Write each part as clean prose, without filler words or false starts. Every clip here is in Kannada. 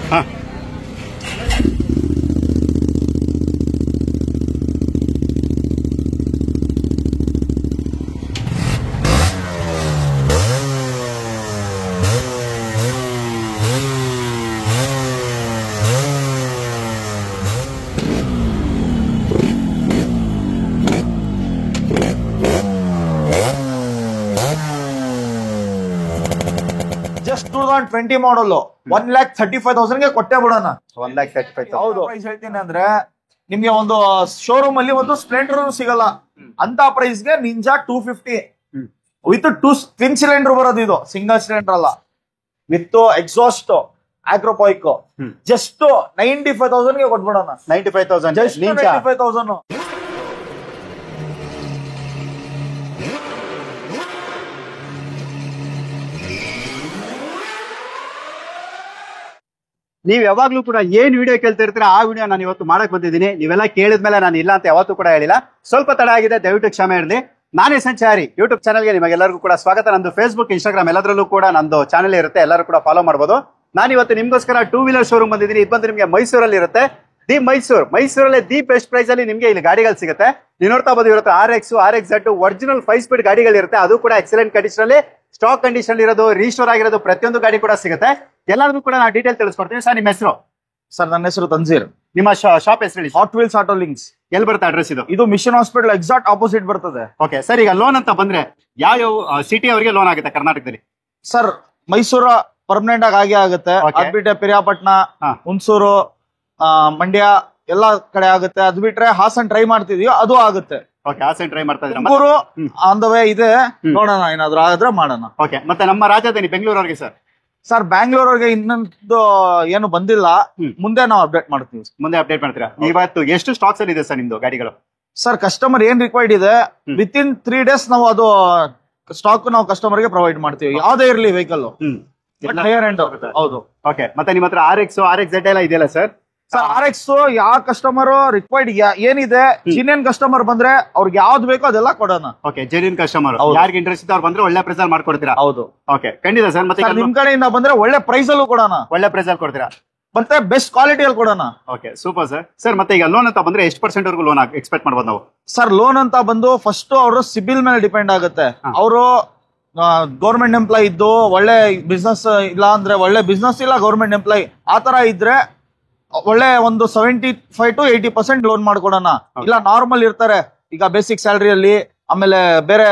ಜಸ್ಟ್ 2020 ಮಾಡಲ್ 1,35,000 ಗೆ ಕೊಟ್ಟೆ ಬಿಡೋಣ. 1,35,000 ಹೌದು. ಪ್ರೈಸ್ ಹೇಳ್ತೀನಿ ಅಂದ್ರೆ ನಿಮ್ಗೆ ಒಂದು ಶೋರೂಮ್ ಅಲ್ಲಿ ಒಂದು ಸ್ಪ್ಲೆಂಡರ್ ಸಿಗಲ್ಲ ಅಂತ ಪ್ರೈಸ್ ಗೆ ನಿಂಜಾ 250 ವಿತ್ 2 ಟ್ವಿನ್ ಸಿಲಿಂಡರ್ ಬರೋದು. ಇದು ಸಿಂಗಲ್ ಸಿಲಿಂಡರ್ ಅಲ್ಲ, ವಿತ್ ಎಕ್ಸಾಸ್ಟ್ ಆಗ್ರೋಪಾಯಿಕ್. ಜಸ್ಟ್ 95,000 ಗೆ ಕೊಟ್ಬಿಡೋಣ. 95,000 ಜಸ್ಟ್ 95,000. ನೀವ್ ಯಾವಾಗ್ಲೂ ಕೂಡ ಏನ್ ವಿಡಿಯೋ ಕೇಳ್ತಿರ್ತೀರ ಆ ವಿಡಿಯೋ ನಾನು ಇವತ್ತು ಮಾಡಕ್ ಬಂದಿದ್ದೀನಿ. ನೀವೆಲ್ಲ ಕೇಳಿದ್ಮೇಲೆ ನಾನು ಇಲ್ಲ ಅಂತ ಯಾವತ್ತೂ ಕೂಡ ಹೇಳಿಲ್ಲ. ಸ್ವಲ್ಪ ತಡ ಆಗಿದೆ, ದಯವಿಟ್ಟು ಕ್ಷಮೆ ಇರಲಿ. ನಾನೇ ಸಂಚಾರಿ ಯೂಟ್ಯೂಬ್ ಚಾನಲ್ಗೆ ನಿಮಗೆಲ್ಲರಿಗೂ ಕೂಡ ಸ್ವಾಗತ. ನಂದು ಫೇಸ್ಬುಕ್, ಇನ್ಸ್ಟಾಗ್ರಾಮ್ ಎಲ್ಲದರಲ್ಲೂ ಕೂಡ ನಂದು ಚಾನಲ್ ಇರುತ್ತೆ, ಎಲ್ಲರೂ ಕೂಡ ಫಾಲೋ ಮಾಡಬಹುದು. ನಾನು ಇವತ್ತು ನಿಮ್ಗೋಸ್ಕರ 2 ವೀಲರ್ ಶೋರೂಮ್ ಬಂದಿದ್ದೀನಿ. ಇದು ಬಂದು ನಿಮಗೆ ಮೈಸೂರಲ್ಲಿ ಇರುತ್ತೆ. ದಿ ಮೈಸೂರಲ್ಲಿ ದಿ ಬೆಸ್ಟ್ ಪ್ರೈಸ್ ಅಲ್ಲಿ ನಿಮಗೆ ಇಲ್ಲಿ ಗಾಡಿಗಳು ಸಿಗುತ್ತೆ. ನೀವು ನೋಡ್ತಾ ಬೋದು, ಇರುತ್ತೆ RX, RXZ ಒರಿಜಿನಲ್ 5 ಸ್ಪೀಡ್ ಗಾಡಿಗಳಿರುತ್ತೆ. ಅದು ಕೂಡ ಎಕ್ಸಲೆಂಟ್ ಕಂಡೀಷನ್ ಅಲ್ಲಿ, ಸ್ಟಾಕ್ ಕಂಡೀಷನ್ ಇರೋದು, ರೀಸ್ಟೋರ್ ಆಗಿರೋದು, ಪ್ರತಿಯೊಂದು ಗಾಡಿ ಕೂಡ ಸಿಗುತ್ತೆ. ಎಲ್ಲರಿಗೂ ಕೂಡ ನಾವು ಡೀಟೇಲ್ ತಿಳಿಸ್ಕೊಡ್ತೀವಿ. ಸರ್, ನಿಮ್ಮ ಹೆಸರು? ಸರ್, ನನ್ನ ಹೆಸರು ತನ್ಸೀರ್. ನಿಮ್ಮ ಶಾಪ್ ಹೆಸರು ಹೇಳಿ. Hot wheels auto links. ಎಲ್ಲಿ ಬರುತ್ತೆ ಅಡ್ರೆಸ್ ಇದು? ಇದು ಮಿಷನ್ ಹಾಸ್ಪಿಟಲ್ ಎಕ್ಸಾಕ್ಟ್ ಆಪೋಸಿಟ್ ಬರ್ತದೆ. ಓಕೆ ಸರ್, ಈಗ ಲೋನ್ ಅಂತ ಬಂದ್ರೆ ಯಾವ ಸಿಟಿ ಅವರಿಗೆ ಲೋನ್ ಆಗುತ್ತೆ ಕರ್ನಾಟಕದಲ್ಲಿ? ಸರ್, ಮೈಸೂರ ಪರ್ಮನೆಂಟ್ ಆಗಿ ಆಗುತ್ತೆ. ಅದ್ ಬಿಟ್ರೆ ಪಿರಿಯಾಪಟ್ಟಣ, ಹುಣಸೂರು, ಮಂಡ್ಯ ಎಲ್ಲ ಕಡೆ ಆಗುತ್ತೆ. ಅದ್ ಬಿಟ್ರೆ ಹಾಸನ್ ಟ್ರೈ ಮಾಡ್ತಿದೀವಿ, ಅದು ಆಗುತ್ತೆ. ಓಕೆ, ಹಾಸನ್ ಟ್ರೈ ಮಾಡ್ತಾ ಇದ್ದೀರಾ? ತುಮಕೂರು ಆನ್ ದ ವೇ ಇದೆ, ನೋಡೋಣ ಏನಾದ್ರು ಆದ್ರೆ ಮಾಡೋಣ. ಓಕೆ, ಮತ್ತೆ ನಮ್ಮ ರಾಜಧಾನಿ ಬೆಂಗಳೂರವರಿಗೆ ಸರ್? ಸರ್, ಬ್ಯಾಂಗ್ಳೂರ್ಗೆ ಇನ್ನೊಂದು ಏನು ಬಂದಿಲ್ಲ, ಮುಂದೆ ನಾವು ಅಪ್ಡೇಟ್ ಮಾಡ್ತೀವಿ. ಮುಂದೆ ಅಪ್ಡೇಟ್ ಮಾಡ್ತೀರಾ? ಇವತ್ತು ಎಷ್ಟು ಸ್ಟಾಕ್ಸ್ ಅಲ್ಲಿ ಇದೆ ಸರ್ ನಿಮ್ದು ಗಾಡಿಗಳು? ಸರ್, ಕಸ್ಟಮರ್ ಏನ್ ರಿಕ್ವೈರ್ಡ್ ಇದೆ ವಿತ್ ಇನ್ 3 days ನಾವು ಅದು ಸ್ಟಾಕ್ ನಾವು ಕಸ್ಟಮರ್ ಗೆ ಪ್ರೊವೈಡ್ ಮಾಡ್ತೀವಿ. ಯಾವ್ದೇ ಇರ್ಲಿ ವೆಹಿಕಲ್. Higher end. ಹೌದು. ಓಕೆ, ಮತ್ತೆ ನಿಮ್ಮ ಹತ್ರ RX, RXZ ಎಲ್ಲ ಇದೆಯಲ್ಲ ಸರ್? ಸರ್, RX ಯಾವ ಕಸ್ಟಮರ್ ರಿಕ್ವೈರ್ಡ್ ಏನಿದೆ, ಜಿನಿಯನ್ ಕಸ್ಟಮರ್ ಬಂದ್ರೆ ಅವ್ರಿಗೆ ಯಾವ್ದು ಬೇಕೋ ಅದೆಲ್ಲ ಕೊಡೋಣ. ಓಕೆ, ಜೆನ್ಯೂನ್ ಕಸ್ಟಮರ್ ಯಾರಿಗೆ ಇಂಟ್ರೆಸ್ಟ್ ಇದೆ ಅವ್ರು ಬಂದ್ರೆ ಒಳ್ಳೆ ಪ್ರೈಸ್ ಅಲ್ಲಿ ಮಾಡ್ಕೊಡ್ತೀರಾ? ಹೌದು. ಓಕೆ, ಖಂಡಿತ ಸರ್. ಮತ್ತೆ ನಿಮ್ ಕಡೆಯಿಂದ ಬಂದ್ರೆ ಒಳ್ಳೆ ಪ್ರೈಸ್ ಅಲ್ಲೂ ಕೊಡೋಣ. ಒಳ್ಳೆ ಪ್ರೈಸ್ ಅಲ್ಲಿ ಕೊಡ್ತೀರಾ? ಮತ್ತೆ ಬೆಸ್ಟ್ ಕ್ವಾಲಿಟಿಯಲ್ಲಿ ಕೊಡೋಣ. Okay, super sir. ಸರ್, ಮತ್ತೆ ಈಗ ಲೋನ್ ಅಂತ ಬಂದ್ರೆ ಎಷ್ಟು % ವರೆಗೂ ಲೋನ್ ಎಕ್ಸ್ಪೆಕ್ಟ್ ಮಾಡ್ಬೋದು ನಾವು? ಸರ್, ಲೋನ್ ಅಂತ ಬಂದು ಫಸ್ಟ್ ಅವರು ಸಿಬಿಲ್ ಮೇಲೆ ಡಿಪೆಂಡ್ ಆಗುತ್ತೆ. ಅವರು ಗೌರ್ಮೆಂಟ್ ಎಂಪ್ಲಾಯ್ ಇದ್ದು ಒಳ್ಳೆ ಬಿಸ್ನೆಸ್ ಇಲ್ಲ ಅಂದ್ರೆ ಒಳ್ಳೆ ಬಿಸ್ನೆಸ್ ಇಲ್ಲ ಗೌರ್ಮೆಂಟ್ ಎಂಪ್ಲಾಯ್ ಆತರ ಇದ್ರೆ ಒಳ್ಳೆ ಒಂದು 75 to 80% ಲೋನ್ ಮಾಡ್ಕೊಡೋಣ. ಇಲ್ಲ ನಾರ್ಮಲ್ ಇರ್ತಾರೆ, ಈಗ ಬೇಸಿಕ್ ಸ್ಯಾಲರಿಯಲ್ಲಿ, ಆಮೇಲೆ ಬೇರೆ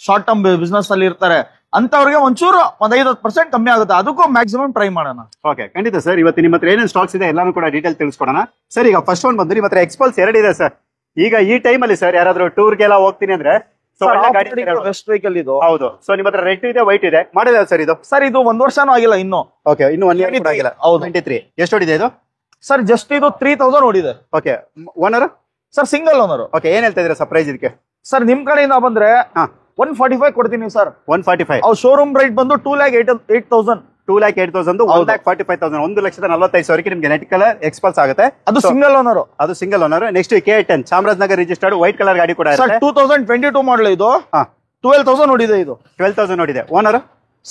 ಶಾರ್ಟ್ ಟರ್ಮ್ ಬಿಸ್ನೆಸ್ ಅಲ್ಲಿ ಇರ್ತಾರೆ, ಅಂತವ್ರಿಗೆ ಒಂಚೂರು 5% ಕಮ್ಮಿ ಆಗುತ್ತೆ. ಅದಕ್ಕೂ ಮ್ಯಾಕ್ಸಿಮಮ್ ಟ್ರೈ ಮಾಡೋಣ. ಓಕೆ, ಖಂಡಿತ ಸರ್. ಇವತ್ತು ನಿಮ್ಮ ಹತ್ರ ಏನೇನು ಸ್ಟಾಕ್ಸ್ ಇದೆ ಎಲ್ಲಾನು ಕೂಡ ಡೀಟೇಲ್ ತಿಳಿಸ್ಕೊಡೋಣ. ಸರ್, ಈಗ ಫಸ್ಟ್ ಒನ್ ಬಂದು ನಿಮ್ಮ ಹತ್ರ ಎಕ್ಸ್ಪಲ್ಸ್ 2 ಇದೆ ಸರ್. ಈಗ ಈ ಟೈಮ್ ಅಲ್ಲಿ ಸರ್ ಯಾರಾದ್ರೂ ಟೂರ್ಗೆಲ್ಲ ಹೋಗ್ತೀನಿ ಅಂದ್ರೆ ಬೆಸ್ಟ್ ವೆಹಿಕಲ್ ಇದು. ಹೌದು. ಸೊ ನಿಮ್ಮ ಹತ್ರ ರೆಡ್ ಇದೆ, ವೈಟ್ ಇದೆ. ಮಾಡಿದೆ ಸರ್ ಇದು? ಸರ್, ಇದು 1 ವರ್ಷನೂ ಆಗಿಲ್ಲ ಇನ್ನು. ಓಕೆ, ಇನ್ನು 1 year ಆಗಿಲ್ಲ. ಹೌದು, 23. ಎಷ್ಟು ಹೊಡಿದೆ ಇದು? ಸರ್, ಜಸ್ಟ್ ಇದು 3,000 ಓಡಿದೆ. Okay, owner? Sir, single owner. Okay, ಏನ್ ಹೇಳ್ತಾ ಇದೀರಾ ಸರ್ ಪ್ರೈಸ್ ಇದಕ್ಕೆ? ಸರ್, ನಿಮ್ ಕಡೆಯಿಂದ ಬಂದ್ರೆ 145 ಕೊಡ್ತೀನಿ ಸರ್. 145? ಅವ್ರ ಶೋರೂಮ್ ರೈಟ್ ಬಂದು 2,08,000. 2,08,000, 1,45,000, 1,45,000 ನಿಮ್ಗೆ ನೆಟ್ ಕಲರ್ ಎಕ್ಸ್ಪಲ್ಸ್ ಆಗುತ್ತೆ. ಅದು ಸಿಂಗಲ್ ಓನರ್. ಅದು single owner. Next K10 Chamarajanagar registered white colour ಗಾಡಿ ಕೂಡ ಸರ್, 2022 ಮಾಡಲ್ ಇದು. 12,000 ನೋಡಿದೆ ಇದು. 12,000 ನೋಡಿದೆ. Owner?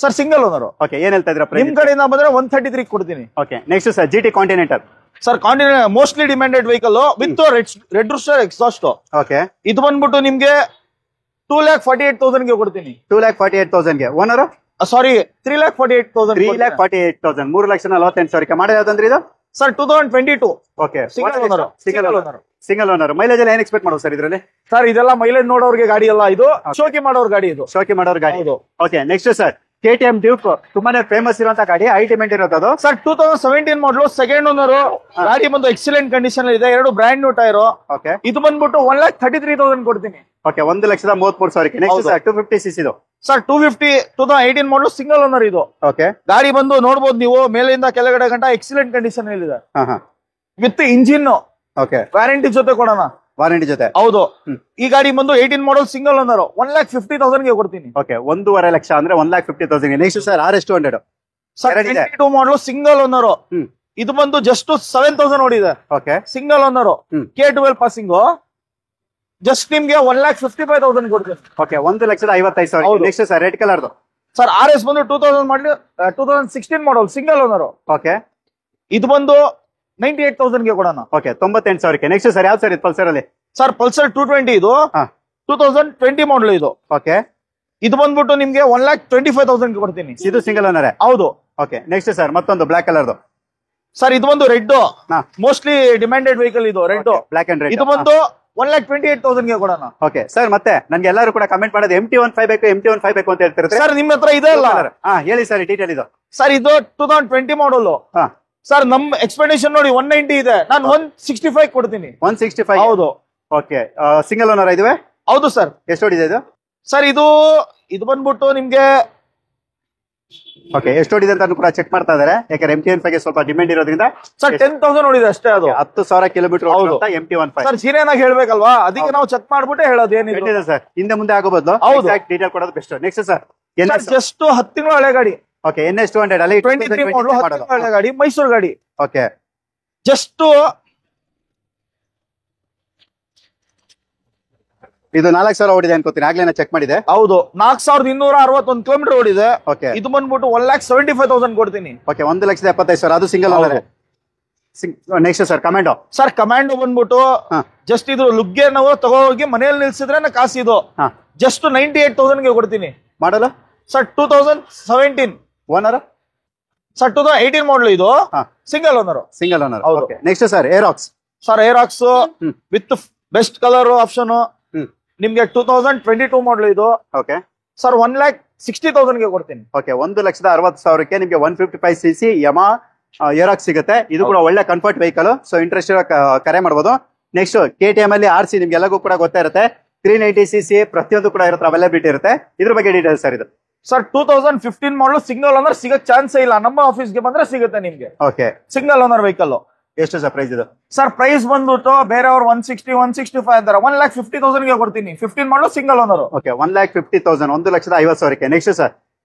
Sir, single owner. Okay, ಏನ್ ಹೇಳ್ತಾ ಇದ್ರ? ನಿಮ್ ಕಡೆಯಿಂದ ಬಂದ್ರೆ 133 ಕೊಡ್ತೀನಿ. Okay, next sir GT continental. Sir, continental mostly demanded vehicle with red rooster exhaust. Okay, ಇದು ಬಂದ್ಬಿಟ್ಟು ನಿಮ್ಗೆ 2,48,000 ಗೆ ಕೊಡ್ತೀನಿ. 2,48,000 ಗೆ. ಓನರ್? ಸಾರಿ, 3,48,000. 3,48,000, 3,48,000 ಮಾಡೋದು ಯಾವ್ದಂದ್ರೆ ಇದು? Sir, 2022. Okay, single owner. Single owner. Mileage ಎಲ್ಲ ಏನ್ ಎಕ್ಸ್ಪೆಕ್ಟ್ ಮಾಡೋದು ಸರ್ ಇದ್ರಲ್ಲಿ? ಸರ್, ಇದೆಲ್ಲ ಮೈಲೇಜ್ ನೋಡೋರ್ಗೆ ಗಾಡಿ ಅಲ್ಲ, ಇದು ಶೋಕಿ ಮಾಡೋರ್ ಗಾಡಿ. ಇದು ಶೋಕಿ ಮಾಡೋರ್ ಗಾಡಿ. Okay, next sir KTM Duke, ತುಂಬಾನೇ ಫೇಮಸ್ ಇರುವಂತ ಗಾಡಿ, ಐಟಿಮೆಂಟ್ ಇರೋದು. ಸರ್, 2017 ಮಾಡಲು, ಸೆಕೆಂಡ್ ಓನರ್. ಗಾಡಿ ಬಂದು ಎಕ್ಸಲೆಂಟ್ ಕಂಡೀಷನ್ ಇದೆ, 2 ಬ್ರ್ಯಾಂಡ್ ನ್ಯೂ ಟೈರ್. ಓಕೆ, ಇದು ಬಂದ್ಬಿಟ್ಟು 1,33,000 ಕೊಡ್ತೀನಿ. ಓಕೆ, 1,33,000. ನೆಕ್ಸ್ಟ್ ಸರ್ 250cc ಇದು. ಸರ್, 250 2018 ಮಾಡಲು, ಸಿಂಗಲ್ ಓನರ್ ಇದು. ಓಕೆ, ಗಾಡಿ ಬಂದು ನೋಡಬಹುದು ನೀವು, ಮೇಲಿಂದ ಕೆಳಗಡೆ ಗಂಟ ಎಕ್ಸಲೆಂಟ್ ಕಂಡೀಷನ್ ಇದೆ, ವಿತ್ ಇಂಜಿನ್. ಓಕೆ, ವ್ಯಾರಂಟಿ ಜೊತೆ ಕೊಡೋಣ. ವಾರಂಟಿ ಜೊತೆ? ಹೌದು. ಈ ಗಾಡಿ ಬಂದು 18 ಮಾಡಲ್ ಸಿಂಗಲ್ ಓನರ್, 1,50,000 ಗೆ ಕೊಡ್ತೀನಿ. ಓಕೆ, 1.5 ಲಕ್ಷ ಅಂದ್ರೆ 1,50,000. Next sir RS200. ಸರ್, 22 ಮಾಡಲು ಸಿಂಗಲ್ ಓನರ್. ಇದು ಬಂದು ಜಸ್ಟ್ 7,000 ನೋಡಿದೆ. Okay, single owner, K12 passing. Just ನಿಮ್ಗೆ 1,55,000 ಕೊಡ್ತೀನಿ. ಓಕೆ, 1,55,000. ನೆಕ್ಸ್ಟ್ ಸರ್ ರೆಡ್ ಕಲರ್ದು. ಸರ್, RS ಬಂದು 2016 ಮಾಡಲ್, ಸಿಂಗಲ್ ಓನರ್. ಓಕೆ, ಇದು ಬಂದು 98,000 ಗೆ ಕೊಡೋಣ. ಓಕೆ 98,000ಕ್ಕೆ. ನೆಕ್ಸ್ಟ್ ಸರ್ ಯಾವ್ದು ಸರ್ ಇದು ಪಲ್ಸರ್ ಅಲ್ಲಿ? ಸರ್ ಪಲ್ಸರ್ 220 ಇದು 2020 ಮಾಡಲ್ ಇದು. ಓಕೆ ಇದು ಬಂದ್ಬಿಟ್ಟು ನಿಮ್ಗೆ 1,25,000 ಗೆ ಕೊಡ್ತೀನಿ. ಇದು ಸಿಂಗಲ್ ಓನರ್? ಹೌದು. ಓಕೆ ನೆಕ್ಸ್ಟ್ ಸರ್ ಮತ್ತೊಂದು ಬ್ಲಾಕ್ ಕಲರ್ದು. ಸರ್ ಇದು ಒಂದು ರೆಡ್, ಮೋಸ್ಟ್ಲಿ ಡಿಮ್ಯಾಂಡೆಡ್ ವೆಹಿಕಲ್ ಇದು ರೆಡ್, ಬ್ಲಾಕ್ ಅಂಡ್ ರೆಡ್. ಇದು ಬಂದು 1,28,000 ಗೆ ಕೊಡೋಣ. ಓಕೆ ಸರ್ ಮತ್ತೆ ನನ್ಗೆ ಎಲ್ಲರೂ ಕೂಡ ಕಮೆಂಟ್ ಮಾಡೋದು MT15 ಬೇಕು MT15 ಬೇಕು ಅಂತ ಹೇಳ್ತಿರ್ತಾರೆ ಸರ್. ನಿಮ್ ಹತ್ರ ಇದೆ ಅಲ್ಲ? ಹೇಳಿ ಸರ್ ಡೀಟೇಲ್ ಇದು. ಸರ್ ಇದು 2020 ಮಾಡಲ್. ಸರ್ ನಮ್ ಎಕ್ಸ್ಪೆಕ್ಟೇಷನ್ ನೋಡಿ 190 ಇದೆ, ನಾನು 165 ಕೊಡ್ತೀನಿ. 165? ಹೌದು. ಓಕೆ ಸಿಂಗಲ್ ಓನರ್ ಇದುವೆ? ಹೌದು ಸರ್. ಎಷ್ಟು ಓಡಿದೆ ಇದು? ಸರ್ ಇದು ಬಂದ್ಬಿಟ್ಟು ನಿಮ್ಗೆ ಓಕೆ ಎಷ್ಟು ಓಡಿದೆ ಅಂತ ಕೂಡ ಚೆಕ್ ಮಾಡ್ತಾ ಇದಾರೆ, ಯಾಕಂದ್ರೆ MT15 ಸ್ವಲ್ಪ ಡಿಮ್ಯಾಂಡ್ ಇರೋದ್ರಿಂದ. ಸರ್ 10,000 ಓಡಿದೆ ಅಷ್ಟೇ, ಅದು 10,000 ಕಿಲೋಮೀಟರ್ MT15. ಸರ್ ಸೀರಿಯಸ್ ಹೇಳ್ಬೇಕಲ್ವಾ, ಅದಕ್ಕೆ ನಾವು ಚೆಕ್ ಮಾಡ್ಬಿಟ್ಟೆ ಹೇಳೋದು. ಏನಿದೆ ಸರ್ ಹಿಂದೆ ಮುಂದೆ ಆಗೋ ಬದಲು ಡೀಟೇಲ್ ಕೊಡೋದು ಬೆಸ್ಟ್. ನೆಕ್ಸ್ಟ್ ಸರ್ ಜಸ್ಟ್ 10 ತಿಂಗಳು ಹಳೆ ಗಾಡಿ. ಓಕೆ NS 200 ಅಲ್ಲಿ 23 ಮಾಡಲ್ ಹಳೆ ಗಾಡಿ, ಮೈಸೂರು ಗಾಡಿ. ಓಕೆ ಜಸ್ಟ್ ಇದು 4,000 ಓಡಿದೆ ಅನ್ಕೋತೀನಿ, ಆಗ್ಲೇ ಚೆಕ್ ಮಾಡಿದೆ. ಹೌದು 4,261 ಕಿಲೋಮೀಟರ್ ಓಡಿದೆ. ಓಕೆ ಇದು ಬಂದ್ಬಿಟ್ಟು 1,75,000 ಕೊಡ್ತೀನಿ. ಓಕೆ 1,75,000 ಅದು single owner. Next sir commando. Sir commando ಬಂದ್ಬಿಟ್ಟು ಜಸ್ಟ್ ಇದು ಲುಗ್ಗೆ ನಾವು ತಗೋಗಿ ಮನೆಯಲ್ಲಿ ನಿಲ್ಸಿದ್ರೆ ಕಾಸು ಇದು ಜಸ್ಟ್ 98,000 ಗೆ ಕೊಡ್ತೀನಿ. ಮಾಡಲ್ಲ ಸರ್ 2017 ಓನರ್. ಸರ್ 2018 ಮಾಡಲ್ ಇದು, single owner. Single owner. Okay next sir Aerox. Sir Aerox with best colour option ನಿಮ್ಗೆ 2022 ಮಾಡಲ್ ಇದು. ಓಕೆ ಸರ್ 1,60,000 ಗೆ ಕೊಡ್ತೀನಿ. ಓಕೆ 1,60,000ಕ್ಕೆ ನಿಮ್ಗೆ 155cc ಯಮಾ ಏರಾಕ್ಸ್ ಸಿಗುತ್ತೆ. ಇದು ಕೂಡ ಒಳ್ಳೆ ಕಂಫರ್ಟ್ ವೆಹಿಕಲ್. ಸೊ ಇಂಟ್ರೆಸ್ಟ್ ಕರೆ ಮಾಡಬಹುದು. ನೆಕ್ಸ್ಟ್ KTM ಅಲ್ಲಿ RC ನಿಮ್ಗೆ ಎಲ್ಲಗೂ ಕೂಡ ಗೊತ್ತಾ ಇರುತ್ತೆ, 390cc ಪ್ರತಿಯೊಂದು ಕೂಡ ಇರುತ್ತೆ, ಅವೈಲಬಿಲಿಟಿ ಇರುತ್ತೆ. ಇದ್ರ ಬಗ್ಗೆ ಡೀಟೇಲ್ಸ್ ಸರ್ ಇದು. ಸರ್ 2015 ಮಾಡಲು ಸಿಂಗಲ್ ಓನರ್ ಸಿಗಕ್ ಚಾನ್ಸ್ ಇಲ್ಲ, ನಮ್ಮ ಆಫೀಸ್ಗೆ ಬಂದ್ರೆ ಸಿಗುತ್ತೆ ನಿಮ್ಗೆ. Okay single owner vehicle. ಎಷ್ಟು ಸರ್ ಪ್ರೈಸ್ ಇದು? ಸರ್ ಪ್ರೈಸ್ ಬಂದ್ಬಿಟ್ಟು ಬೇರೆಯವ್ರು 160 165 ಅಂತಾರೆ, 1,50,000 ಗೆ ಕೊಡ್ತೀನಿ. 15 ಮಾಡಲು ಸಿಂಗಲ್ ಓನರ್. ಓಕೆ 1,50,000 1,50,000ಕ್ಕೆ. ನೆಕ್ಸ್ಟ್ ಸರ್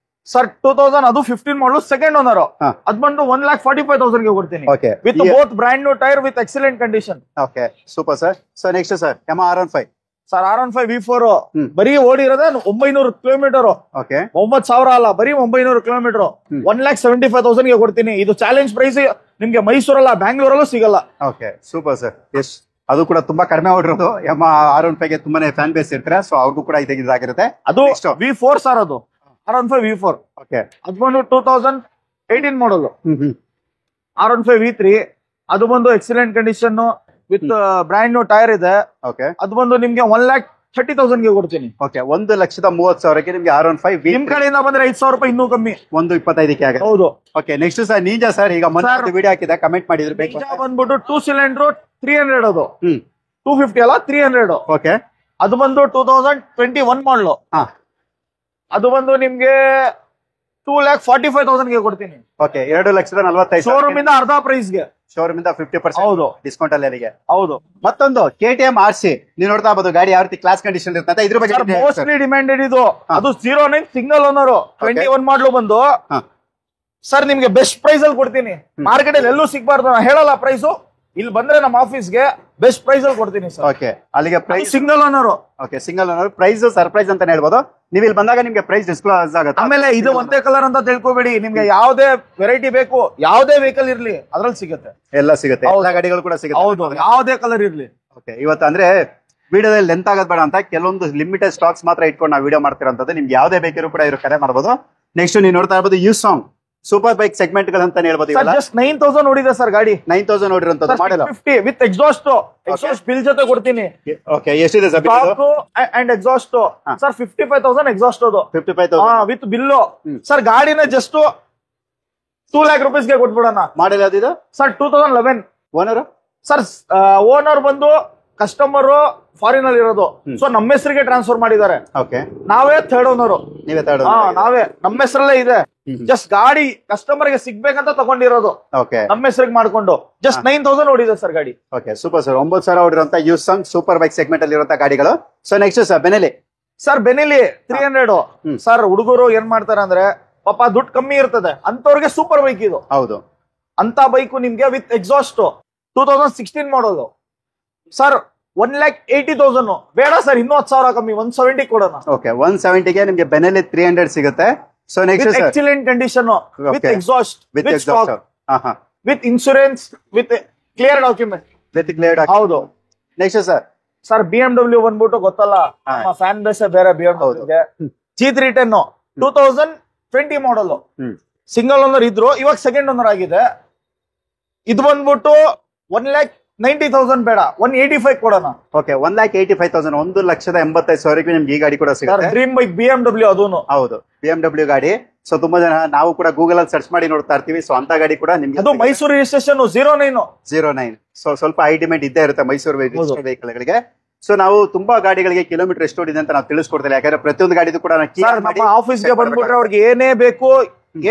ಸರ್ 2000 ಅದು 15 ಮಾಡಲು ಸೆಕೆಂಡ್ ಓನರ್, ಅದ್ ಬಂದು 1,45,000 ಗೆ ಕೊಡ್ತೀನಿ. Okay with both brand new tyre with excellent condition. Okay super sir. So next sir ಯಮಾ R15. Sir R15 V4 ಬರೀ ಓಡಿರೋದೇ 900 ಕಿಲೋಮೀಟರ್. ಓಕೆ 9,000 ಅಲ್ಲ, ಬರೀ 900 ಕಿಲೋಮೀಟರ್. 1,75,000 ಗೆ ಕೊಡ್ತೀನಿ. ಇದು ಚಾಲೆಂಜ್ ಪ್ರೈಸ್, ನಿಮ್ಗೆ ಮೈಸೂರಲ್ಲ ಬ್ಯಾಂಗ್ಳೂರಲ್ಲೂ ಸಿಗಲ್ಲ. Okay super sir. ಎಸ್ ಅದು ಕೂಡ ತುಂಬಾ ಕಡಿಮೆ ಓಡಿರೋದು. ಯಮಾ R15 ಗೆ ತುಂಬಾನೇ ಫ್ಯಾನ್ ಬೇಸ್ ಇರ್ತಾರೆ, ಸೊ ಅವ್ರಿಗೂ ಕೂಡ ಇದಾಗಿರುತ್ತೆ. ಅದು V4 ಸರ್, ಅದು R15 V4. ಓಕೆ ಅದು ಬಂದು 2018 ಮಾಡಲ್. R15 V3 ಅದು ಬಂದು excellent condition with brand new tyre ಇದೆ. ಓಕೆ ಅದು ಬಂದು ನಿಮ್ಗೆ 1,30,000 ಗೆ ಕೊಡ್ತೀನಿ. ಓಕೆ 1,30,000ಕ್ಕೆ ನಿಮ್ಗೆ R15 ನಿಮ್ ಕಡೆಯಿಂದ ಬಂದ್ರೆ 5,000 ರೂಪಾಯಿ ಇನ್ನೂ ಕಮ್ಮಿ, 1,25ಕ್ಕೆ ಆಗುತ್ತೆ. ಹೌದು. Okay next sir ninja. Sir ಈಗ ಮೊನ್ನೆ ವಿಡಿಯೋ ಹಾಕಿದೆ, ಕಮೆಂಟ್ ಮಾಡಿದ್ರು ಬೇಕು. ಬಂದ್ಬಿಟ್ಟು 2 ಸಿಲಿಂಡರ್ 300, ಅದು 250 ಅಲ್ಲ 300. ಓಕೆ ಅದು ಬಂದು 2021 ಮಾಡಲು. ಅದು ಬಂದು ನಿಮ್ಗೆ 2,45,000 ಗೆ ಕೊಡ್ತೀನಿ. ಓಕೆ 2,45,000 ಶೋರೂಮ್ ಇಂದ ಅರ್ಧ ಪ್ರೈಸ್ ಗೆ. ಶೋರೂಮ್ ಇಂದ 50% ಹೌದು ಡಿಸ್ಕೌಂಟ್ ಅಲ್ಲಿ. ಹೌದು. ಮತ್ತೊಂದು KTM RC ನೀವು ನೋಡ್ತಾ ಇರ್ಬೋದು, ಗಾಡಿ ಯಾವ ರೀತಿ ಕ್ಲಾಸ್ ಕಂಡೀಷನ್ ಇರ್ತದೆ, ಇದ್ರ ಬಗ್ಗೆ ಮೋಸ್ಟ್ಲಿ ಡಿಮ್ಯಾಂಡೆಡ್ ಇದು. ಅದು 09 ಸಿಂಗಲ್ ಓನರ್ 21 ಮಾಡಲು ಬಂದು ಸರ್ ನಿಮ್ಗೆ ಬೆಸ್ಟ್ ಪ್ರೈಸ್ ಅಲ್ಲಿ ಕೊಡ್ತೀನಿ. ಮಾರ್ಕೆಟ್ ಅಲ್ಲಿ ಎಲ್ಲೂ ಸಿಗ್ಬಾರ್ದು, ಹೇಳಲ್ಲ ಪ್ರೈಸು. ಇಲ್ಲಿ ಬಂದ್ರೆ ನಮ್ಮ ಆಫೀಸ್ಗೆ ಬೆಸ್ಟ್ ಪ್ರೈಸ್ ಅಲ್ಲಿ ಕೊಡ್ತೀನಿ ಸರ್. ಓಕೆ ಅಲ್ಲಿಗೆ price single owner. Okay single owner price surprise ಅಂತ ಹೇಳ್ಬೋದು. ನೀವು ಇಲ್ಲಿ ಬಂದಾಗ ನಿಮ್ಗೆ ಪ್ರೈಸ್ ಡಿಸ್ಕ್ಲೋಸ್ ಆಗುತ್ತೆ. ಆಮೇಲೆ ಇದು ಒಂದೇ ಕಲರ್ ಅಂತ ತಿಳ್ಕೊಬೇಡಿ, ನಿಮ್ಗೆ ಯಾವ್ದೇ ವೆರೈಟಿ ಬೇಕು, ಯಾವ್ದೇ ವೆಹಿಕಲ್ ಇರ್ಲಿ ಅದ್ರಲ್ಲಿ ಸಿಗುತ್ತೆ, ಎಲ್ಲ ಸಿಗುತ್ತೆ, ಎಲ್ಲ ಗಾಡಿಗಳು ಕೂಡ ಸಿಗುತ್ತೆ. ಹೌದು, ಯಾವ್ದೇ ಕಲರ್ ಇರ್ಲಿ. ಓಕೆ ಇವತ್ತು ಅಂದ್ರೆ ವಿಡಿಯೋದಲ್ಲಿ ಲೆಂತ್ ಆಗೋದ್ ಬೇಡ ಅಂತ ಕೆಲವೊಂದು ಲಿಮಿಟೆಡ್ ಸ್ಟಾಕ್ಸ್ ಮಾತ್ರ ಇಟ್ಕೊಂಡು ನಾವು ವಿಡಿಯೋ ಮಾಡ್ತಿರೋಂಥದ್ದು. ನಿಮ್ಗೆ ಯಾವ್ದೇ ಬೇಕಿರೋ ಕೂಡ ಇವರು ಕರೆ ಮಾಡಬಹುದು. ನೆಕ್ಸ್ಟ್ ನೀವು ನೋಡ್ತಾ ಇರ್ಬೋದು ಯೂಸಾಂಗ್ ಸೂಪರ್ ಬೈಕ್ ಸೆಗ್ಮೆಂಟ್ ಗಳಂತ ಹೇಳ್ಬೋದು. ಜಸ್ಟ್ 9,000 ನೋಡಿದೆ ಸರ್ ಗಾಡಿ. 9,000 ನೋಡಿರೋಂಥದ್ದು ಮಾಡಲ್ಲ 50 ವಿತ್ ಎಕ್ಸಾಸ್ಟ್ ಬಿಲ್ ಜೊತೆ ಕೊಡ್ತೀನಿ. ಓಕೆ ಎಷ್ಟಿದೆ sir and exhaust? Sir 55,000 exhaust, ಅದು 55,000 ವಿತ್ ಬಿಲ್ಲು. ಸರ್ ಗಾಡಿನ ಜಸ್ಟ್ 2 lakh rupees ಗೆ ಕೊಟ್ಬಿಡೋಣ. ಮಾಡಲ್ ಯಾವ್ದಿದೆ ಸರ್ 2011. ಓನರ್ ಸರ್ ಓನರ್ ಬಂದು ಕಸ್ಟಮರ್ ಫಾರಿನ್ ಅಲ್ಲಿ ಇರೋದು, ಸೊ ನಮ್ಮ ಹೆಸರಿಗೆ ಟ್ರಾನ್ಸ್ಫರ್ ಮಾಡಿದ್ದಾರೆ. ಓಕೆ ನಾವೇ ಥರ್ಡ್ ಓನರ್. ನೀವೇ ಥರ್ಡ್? ನಾವೇ, ನಮ್ಮ ಹೆಸರಲ್ಲೇ ಇದೆ. ಜಸ್ಟ್ ಗಾಡಿ ಕಸ್ಟಮರ್ ಗೆ ಸಿಗ್ಬೇಕಂತ ತಗೊಂಡಿರೋದು, ಓಕೆ ನಮ್ಮ ಹೆಸರಿಗೆ ಮಾಡ್ಕೊಂಡು. ಜಸ್ಟ್ 9,000 ಓಡಿದೆ ಸರ್ ಗಾಡಿ. Okay super sir. 9,000 ಓಡಿರುವಂತ ಯೂಸಾಂಗ್ ಸೂಪರ್ ಬೈಕ್ ಸೆಗ್ಮೆಂಟ್ ಅಲ್ಲಿ ಇರುವಂತ ಗಾಡಿಗಳು. So next sir Benelli. Sir Benelli 300. Sir ಹುಡುಗರು ಏನ್ ಮಾಡ್ತಾರೆ ಅಂದ್ರೆ ಪಾಪ ದುಡ್ಡು ಕಮ್ಮಿ ಇರ್ತದೆ, ಅಂತವ್ರಿಗೆ ಸೂಪರ್ ಬೈಕ್ ಇದು. ಹೌದು, ಅಂತ ಬೈಕ್ ನಿಮ್ಗೆ ವಿತ್ ಎಕ್ಸಾಸ್ಟ್ 2016 ಮಾಡೋದು. ಸರ್ 1,80,000 ಬೇಡ ಸರ್, ಇನ್ನೂ 10,000 ಕಮ್ಮಿ, 170 ಕೊಡೋಣ. ಓಕೆ 170ಗೆ ನಿಮ್ಗೆ ಬೆನೆಲಿ 300 ಸಿಗುತ್ತೆ. So next excellent condition with exhaust with stock. With insurance with clear document. With clear. ಹೌದು. ನೆಕ್ಸ್ಟ್ ಸರ್ ಸರ್ BMW ಬಂದ್ಬಿಟ್ಟು ಗೊತ್ತಲ್ಲ, ನಮ್ಮ ಫ್ಯಾನ್ ಬೇಸ್ ಬೇರೆ BMW ಗೆ. G310 2020 ಮಾಡಲ್, ಸಿಂಗಲ್ ಓನರ್ ಇದ್ರು, ಇವಾಗ ಸೆಕೆಂಡ್ ಓನರ್ ಆಗಿದೆ. ಇದು ಬಂದ್ಬಿಟ್ಟು 1,90,000 ಬೇಡ, 185 ಕೊಡೋಣ. ಓಕೆ, 1,85,000, 1,85,000 ನಿಮ್ಗೆ ಈ ಗಾಡಿ ಕೂಡ ಸಿಗುತ್ತೆ. Dream bike BMW ಅದೂನು. ಹೌದು, BMW ಗಾಡಿ. ಸೊ ತುಂಬಾ ಜನ ನಾವು ಕೂಡ ಗೂಗಲ್ ಅಲ್ಲಿ ಸರ್ಚ್ ಮಾಡಿ ನೋಡ್ತಾ ಇರ್ತೀವಿ. ಸೊ ಅಂತ ಗಾಡಿ ಕೂಡ ನಿಮ್ಗೆ, ಅದು ಮೈಸೂರು ರಿಜಿಸ್ಟ್ರೇಷನ್ 09. ಸೊ ಸ್ವಲ್ಪ ಹೈ ಡಿಮ್ಯಾಂಡ್ ಇದ್ದೇ ಇರುತ್ತೆ ಮೈಸೂರು ವೆಹಿಕಲ್ ಗಳಿಗೆ. ಸೊ ನಾವು ತುಂಬಾ ಗಾಡಿಗಳಿಗೆ ಕಿಲೋಮೀಟರ್ ಎಷ್ಟು ಓಡಿದೆ ಅಂತ ನಾವು ತಿಳಿಸ್ಕೊಡ್ತೀವಿ. ಯಾಕಂದ್ರೆ ಪ್ರತಿಯೊಂದು ಗಾಡಿದು ಕೂಡ ನಮ್ಮ ಆಫೀಸ್ಗೆ ಬಂದ್ಬಿಟ್ರೆ ಅವ್ರಿಗೆ ಏನೇ ಬೇಕು,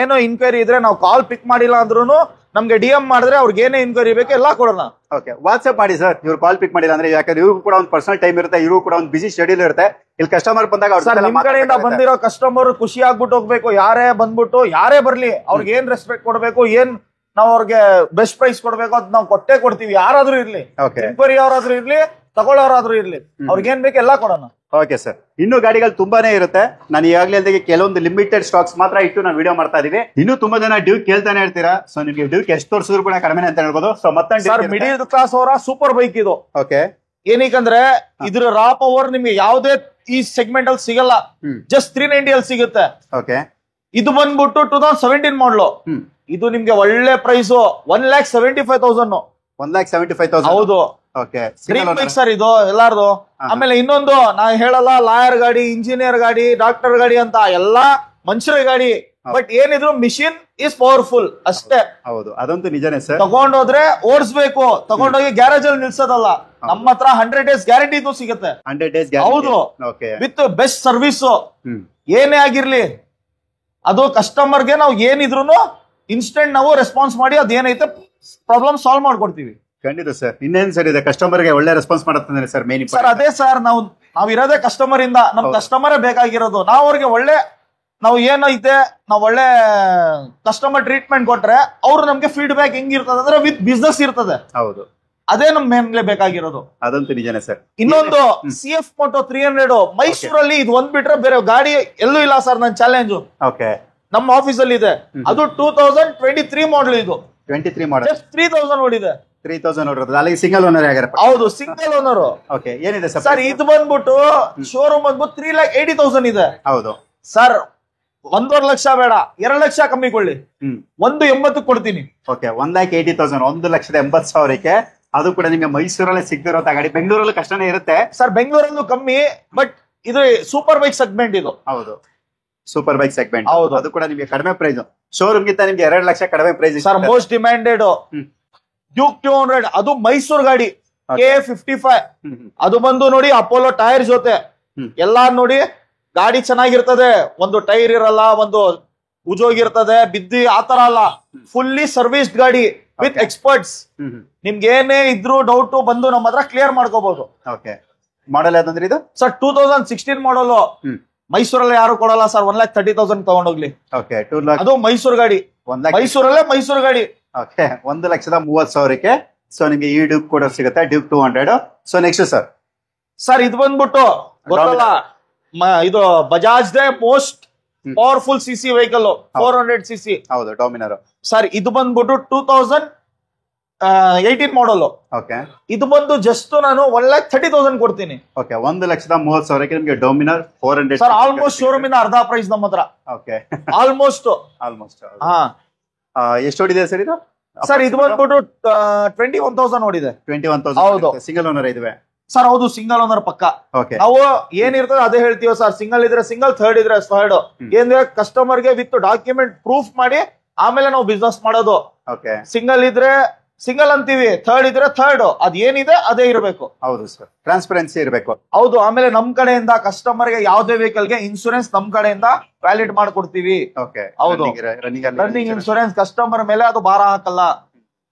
ಏನೋ ಇನ್ಕ್ವೈರಿ ಇದ್ರೆ ನಾವು ಕಾಲ್ ಪಿಕ್ ಮಾಡಿಲ್ಲ ಅಂದ್ರೂ ನಮ್ಗೆ DM ಮಾಡಿದ್ರೆ ಅವ್ರಿಗೆ ಏನೇ ಇನ್ಕ್ವೈರಿ ಬೇಕು ಎಲ್ಲ ಕೊಡೋಣ. ಓಕೆ, ವಾಟ್ಸ್ಆಪ್ ಮಾಡಿ ಸರ್. ಇವ್ರು ಕಾಲ್ ಪಿಕ್ ಮಾಡಿಲ್ಲ ಅಂದ್ರೆ, ಯಾಕಂದ್ರೆ ಇವ್ರು ಕೂಡ ಒಂದು ಪರ್ಸನಲ್ ಟೈಮ್ ಇರುತ್ತೆ, ಇವ್ರು ಕೂಡ ಒಂದು ಬಿಸಿ ಶೆಡ್ಯೂಲ್ ಇರುತ್ತೆ. ಇಲ್ಲಿ ಕಸ್ಟಮರ್ ಬಂದಾಗ ನಿಮ್ ಕಡೆಯಿಂದ ಬಂದಿರೋ ಕಸ್ಟಮರ್ ಖುಷಿ ಆಗ್ಬಿಟ್ಟು ಹೋಗ್ಬೇಕು. ಯಾರೇ ಬಂದ್ಬಿಟ್ಟು ಯಾರೇ ಬರ್ಲಿ ಅವ್ರಿಗೆ ಏನ್ ರೆಸ್ಪೆಕ್ಟ್ ಕೊಡ್ಬೇಕು, ಏನ್ ನಾವ್ ಅವ್ರಿಗೆ ಬೆಸ್ಟ್ ಪ್ರೈಸ್ ಕೊಡ್ಬೇಕು ಅದ್ ನಾವು ಕೊಟ್ಟೇ ಕೊಡ್ತೀವಿ. ಯಾರಾದ್ರೂ ಇರ್ಲಿ, ಇನ್ಕ್ವೈರಿ ಅವರಾದ್ರೂ ಇರ್ಲಿ, ತಗೊಳ್ಳೋರಾದ್ರೂ ಇರ್ಲಿ, ಅವ್ರಿಗೆ ಏನ್ ಬೇಕು ಎಲ್ಲ ಕೊಡೋಣ. ಓಕೆ ಸರ್, ಇನ್ನು ಗಾಡಿಗಳು ತುಂಬಾನೇ ಇರುತ್ತೆ. ನಾನು ಈಗಾಗಲೇ ಕೆಲವೊಂದು ಲಿಮಿಟೆಡ್ ಸ್ಟಾಕ್ಸ್ ಮಾತ್ರ ಇಟ್ಟು ನಾವು ವಿಡಿಯೋ ಮಾಡ್ತಾ ಇದೀವಿ. ಇನ್ನು ತುಂಬಾ ಜನ ಡ್ಯೂಕ್ ಕೇಳ್ತಾನೆ ಇರ್ತೀರಾ. ಸೊ ನಿಮ್ಗೆ ಡ್ಯೂಕ್ ಎಷ್ಟು ತೋರಿಸಿದ್ರು ಕೂಡ ಕಡಿಮೆ ಅಂತ ಹೇಳ್ಬೋದು. ಸೊ ಮತ್ತೆ ಮಿಡಿಲ್ ಕ್ಲಾಸ್ ಅವರ ಸೂಪರ್ ಬೈಕ್ ಇದು. ಓಕೆ, ಏನಕ್ಕಂದ್ರೆ ಇದ್ರ ರಾ ಪವರ್ ನಿಮ್ಗೆ ಯಾವುದೇ ಈ ಸೆಗ್ಮೆಂಟ್ ಅಲ್ಲಿ ಸಿಗಲ್ಲ, ಜಸ್ಟ್ 390 ಅಲ್ಲಿ ಸಿಗುತ್ತೆ. ಓಕೆ, ಇದು ಬಂದ್ಬಿಟ್ಟು 2017 ಮಾಡಲು. ಇದು ನಿಮ್ಗೆ ಒಳ್ಳೆ ಪ್ರೈಸ್, 1,75,000. 1,75,000. ಹೌದು. ಓಕೆ, ಸರ್ ಇದು ಎಲ್ಲಾರ್ದು. ಆಮೇಲೆ ಇನ್ನೊಂದು ನಾ ಹೇಳಲ್ಲ, ಲಾಯರ್ ಗಾಡಿ, ಇಂಜಿನಿಯರ್ ಗಾಡಿ, ಡಾಕ್ಟರ್ ಗಾಡಿ ಅಂತ ಎಲ್ಲಾ ಮನುಷ್ಯರ ಗಾಡಿ. ಬಟ್ ಏನಿದ್ರು ಮಿಷಿನ್ ಇಸ್ ಪವರ್ಫುಲ್ ಅಷ್ಟೇ. ಹೌದು, ಅದಂತೂ ನಿಜನೇ ಸರ್. ತಗೊಂಡೋದ್ರೆ ಓಡಿಸ್ಬೇಕು, ತಗೊಂಡೋಗಿ ಗ್ಯಾರೇಜ್ ಅಲ್ಲಿ ನಿಲ್ಸೋದಲ್ಲ. ನಮ್ಮ ಹತ್ರ 100 days ಗ್ಯಾರಂಟಿ ಸಿಗುತ್ತೆ. 100 days ಹೌದು, ವಿತ್ ಬೆಸ್ಟ್ ಸರ್ವಿಸ್. ಏನೇ ಆಗಿರ್ಲಿ ಅದು ಕಸ್ಟಮರ್ಗೆ ನಾವು ಏನಿದ್ರು ಇನ್ಸ್ಟೆಂಟ್ ನಾವು ರೆಸ್ಪಾನ್ಸ್ ಮಾಡಿ ಅದೇನೈತೆ ಪ್ರಾಬ್ಲಮ್ ಸಾಲ್ವ್ ಮಾಡ್ಕೊಡ್ತೀವಿ. ಖಂಡಿತ ಸರ್. ಇನ್ನೇನ್ ಸರ್ ಇದೆ, ಕಸ್ಟಮರ್ ಗೆ ಒಳ್ಳೆ ರೆಸ್ಪಾನ್ಸ್ ಮಾಡುತ್ತೆ ಸರ್. ಮೇನ್ ಸರ್ ಅದೇ ಸರ್, ನಾವ್ ಇರೋದೇ ಕಸ್ಟಮರ್ ಇಂದ. ನಮ್ ಕಸ್ಟಮರೇ ಬೇಕಾಗಿರೋದು. ನಾವು ಅವ್ರಿಗೆ ಒಳ್ಳೆ, ನಾವು ಏನೈತೆ ನಾವು ಒಳ್ಳೆ ಕಸ್ಟಮರ್ ಟ್ರೀಟ್ಮೆಂಟ್ ಕೊಟ್ರೆ ಅವ್ರು ನಮ್ಗೆ ಫೀಡ್ಬ್ಯಾಕ್ ಹೆಂಗಿರ್ತದೆ ಅಂದ್ರೆ ವಿತ್ ಬಿಸ್ನೆಸ್ ಇರ್ತದೆ. ಹೌದು, ಅದೇ ನಮ್ ಮೇಲೆ ಬೇಕಾಗಿರೋದು. ಅದಂತೂ ನಿಜನೇ ಸರ್. ಇನ್ನೊಂದು CF Moto 300 ಮೈಸೂರಲ್ಲಿ ಇದು ಒಂದ್ ಬಿಟ್ರೆ ಬೇರೆ ಗಾಡಿ ಎಲ್ಲೂ ಇಲ್ಲ ಸರ್. ನನ್ ಚಾಲೆಂಜ್ ಓಕೆ, ನಮ್ಮ ಆಫೀಸ್ ಅಲ್ಲಿ ಇದೆ. ಅದು 2023 ಮಾಡಲ್. ಇದು 23 ಮಾಡಲ್, ಜಸ್ಟ್ 3,000 ಓಡಿದೆ. 3,000 ನೋಡಿರೋದು. ಅಲ್ಲಿ ಸಿಂಗಲ್ ಓನರ್ ಆಗಿರಪ್ಪ. ಹೌದು, ಸಿಂಗಲ್ ಓನರ್. ಓಕೆ, ಏನಿದೆ ಸರ್? ಸರ್ ಇದು ಬಂದ್ಬಿಟ್ಟು ಶೋರೂಮ್ ಬಂದ್ಬಿಟ್ಟು 3,80,000 ಇದೆ. ಹೌದು ಸರ್, 1.5 ಲಕ್ಷ ಬೇಡ, 2 ಲಕ್ಷ ಕಮ್ಮಿ ಕೊಳ್ಳಿ, 1.80 ಕೊಡ್ತೀನಿ. ಓಕೆ, 1,80,000, 1,80,000ಕ್ಕೆ. ಅದು ಕೂಡ ನಿಮ್ಗೆ ಮೈಸೂರಲ್ಲೇ ಸಿಗ್ತಿರೋ ಗಾಡಿ. ಬೆಂಗಳೂರಲ್ಲಿ ಕಷ್ಟನೇ ಇರುತ್ತೆ ಸರ್. ಬೆಂಗಳೂರಲ್ಲೂ ಕಮ್ಮಿ, ಬಟ್ ಇದು ಸೂಪರ್ ಬೈಕ್ ಸೆಗ್ಮೆಂಟ್. ಇದು ಹೌದು, ಸೂಪರ್ ಬೈಕ್ ಸೆಗ್ಮೆಂಟ್. ಹೌದು, ಅದು ಕೂಡ ನಿಮ್ಗೆ ಕಡಿಮೆ ಪ್ರೈಸ್. ಶೋರೂಮ್ ಗಿಂತ ನಿಮ್ಗೆ 2 ಲಕ್ಷ ಕಡಿಮೆ price sir. Most demanded Duke 200, ಅದು ಮೈಸೂರು ಗಾಡಿ. K55 ಅದು ಬಂದು ನೋಡಿ ಅಪೋಲೋ ಟೈರ್ ಜೊತೆ ಎಲ್ಲಾ ನೋಡಿ. ಗಾಡಿ ಚೆನ್ನಾಗಿರ್ತದೆ, ಒಂದು ಟೈರ್ ಇರಲ್ಲ, ಒಂದು ಉಜೋಗಿರ್ತದೆ, ಬಿದ್ದಿ ಆತರ ಅಲ್ಲ. ಫುಲ್ಲಿ ಸರ್ವಿಸ್ಡ್ ಗಾಡಿ ವಿತ್ ಎಕ್ಸ್ಪರ್ಟ್ಸ್. ನಿಮ್ಗೆ ಏನೇ ಇದ್ರು ಡೌಟ್ ಬಂದು ನಮ್ಮ ಹತ್ರ ಕ್ಲಿಯರ್ ಮಾಡ್ಕೋಬಹುದು. ಓಕೆ, ಮಾಡಲ್ ಯಾವ್ದಂದ್ರೆ ಇದು ಸರ್ 2016 ಮಾಡಲ್. ಮೈಸೂರಲ್ಲಿ ಯಾರು ಕೊಡಲ್ಲ ಸರ್. 1,30,000 ತಗೊಂಡೋಗ್ಲಿ. ಓಕೆ, 2 ಲಕ್ಷ. ಅದು ಮೈಸೂರು ಗಾಡಿ, ಮೈಸೂರಲ್ಲೇ ಮೈಸೂರು ಗಾಡಿ. ಓಕೆ, 1,30,30,000ಕ್ಕೆ. ಸೊ ನಿಮ್ಗೆ ಈ ಡ್ಯೂಕ್ ಕೂಡ ಸಿಗುತ್ತೆ, ಡ್ಯೂಕ್ 200. ಸೊ ನೆಕ್ಸ್ಟ್ ಸರ್ ಇದು ಬಂದ್ಬಿಟ್ಟು ಗೊತ್ತಲ್ಲ, ಇದು Bajaj they most powerful CC vehicle, 400cc. ಹೌದು, ಡಾಮಿನರ್. ಸರ್ ಇದು ಬಂದ್ಬಿಟ್ಟು 2018 ಮಾಡಲ್. ಓಕೆ, ಇದು ಬಂದು ಜಸ್ಟ್ ನಾನು 1,30,000 ಕೊಡ್ತೀನಿ. ಓಕೆ, 1,30,30,000ಕ್ಕೆ ನಿಮ್ಗೆ ಡಾಮಿನರ್ 400. ಸರ್ ಆಲ್ಮೋಸ್ಟ್ ಶೋರೂಮ್ ಇಂದ ಅರ್ಧ ಪ್ರೈಸ್ ನಮ್ಮ ಹತ್ರ. Okay, almost. ಹಾ, ಎಷ್ಟು ಓಡಿದೆ ಸರ್ ಇದು? ಸರ್ ಇದು ಬಂದ್ಬಿಟ್ಟು 21,000 ಓಡಿದೆ. 21,000. ಹೌದು, ಸಿಂಗಲ್ ಓನರ್ ಇದುವೆ ಸರ್. ಹೌದು, ಸಿಂಗಲ್ ಓನರ್ ಪಕ್ಕ. ನಾವು ಏನಿರ್ತದೆ ಅದೇ ಹೇಳ್ತೀವಿ ಸರ್. ಸಿಂಗಲ್ ಇದ್ರೆ ಸಿಂಗಲ್, ಥರ್ಡ್ ಇದ್ರೆ ಥರ್ಡ್. ಏನ್ರೆ ಕಸ್ಟಮರ್ ಗೆ ವಿತ್ ಡಾಕ್ಯುಮೆಂಟ್ ಪ್ರೂಫ್ ಮಾಡಿ ಆಮೇಲೆ ನಾವು ಬಿಸ್ನೆಸ್ ಮಾಡೋದು. ಸಿಂಗಲ್ ಇದ್ರೆ ಸಿಂಗಲ್ ಅಂತೀವಿ, ಥರ್ಡ್ ಇದ್ರೆ ಥರ್ಡ್. ಅದ್ ಏನಿದೆ ಅದೇ ಇರಬೇಕು. ಹೌದು ಸರ್, ಟ್ರಾನ್ಸ್ಪರೆನ್ಸಿ ಇರಬೇಕು. ಹೌದು, ಆಮೇಲೆ ನಮ್ ಕಡೆಯಿಂದ ಕಸ್ಟಮರ್ ಗೆ ಯಾವ್ದೇ ವೆಹಿಕಲ್ ಗೆ ಇನ್ಸೂರೆನ್ಸ್ ನಮ್ ಕಡೆಯಿಂದ ವ್ಯಾಲಿಡ್ ಮಾಡ್ಕೊಡ್ತೀವಿ. ಹೌದು, ರನ್ನಿಂಗ್ ಇನ್ಸೂರೆನ್ಸ್ ಕಸ್ಟಮರ್ ಮೇಲೆ ಅದು ಭಾರ ಹಾಕಲ್ಲ.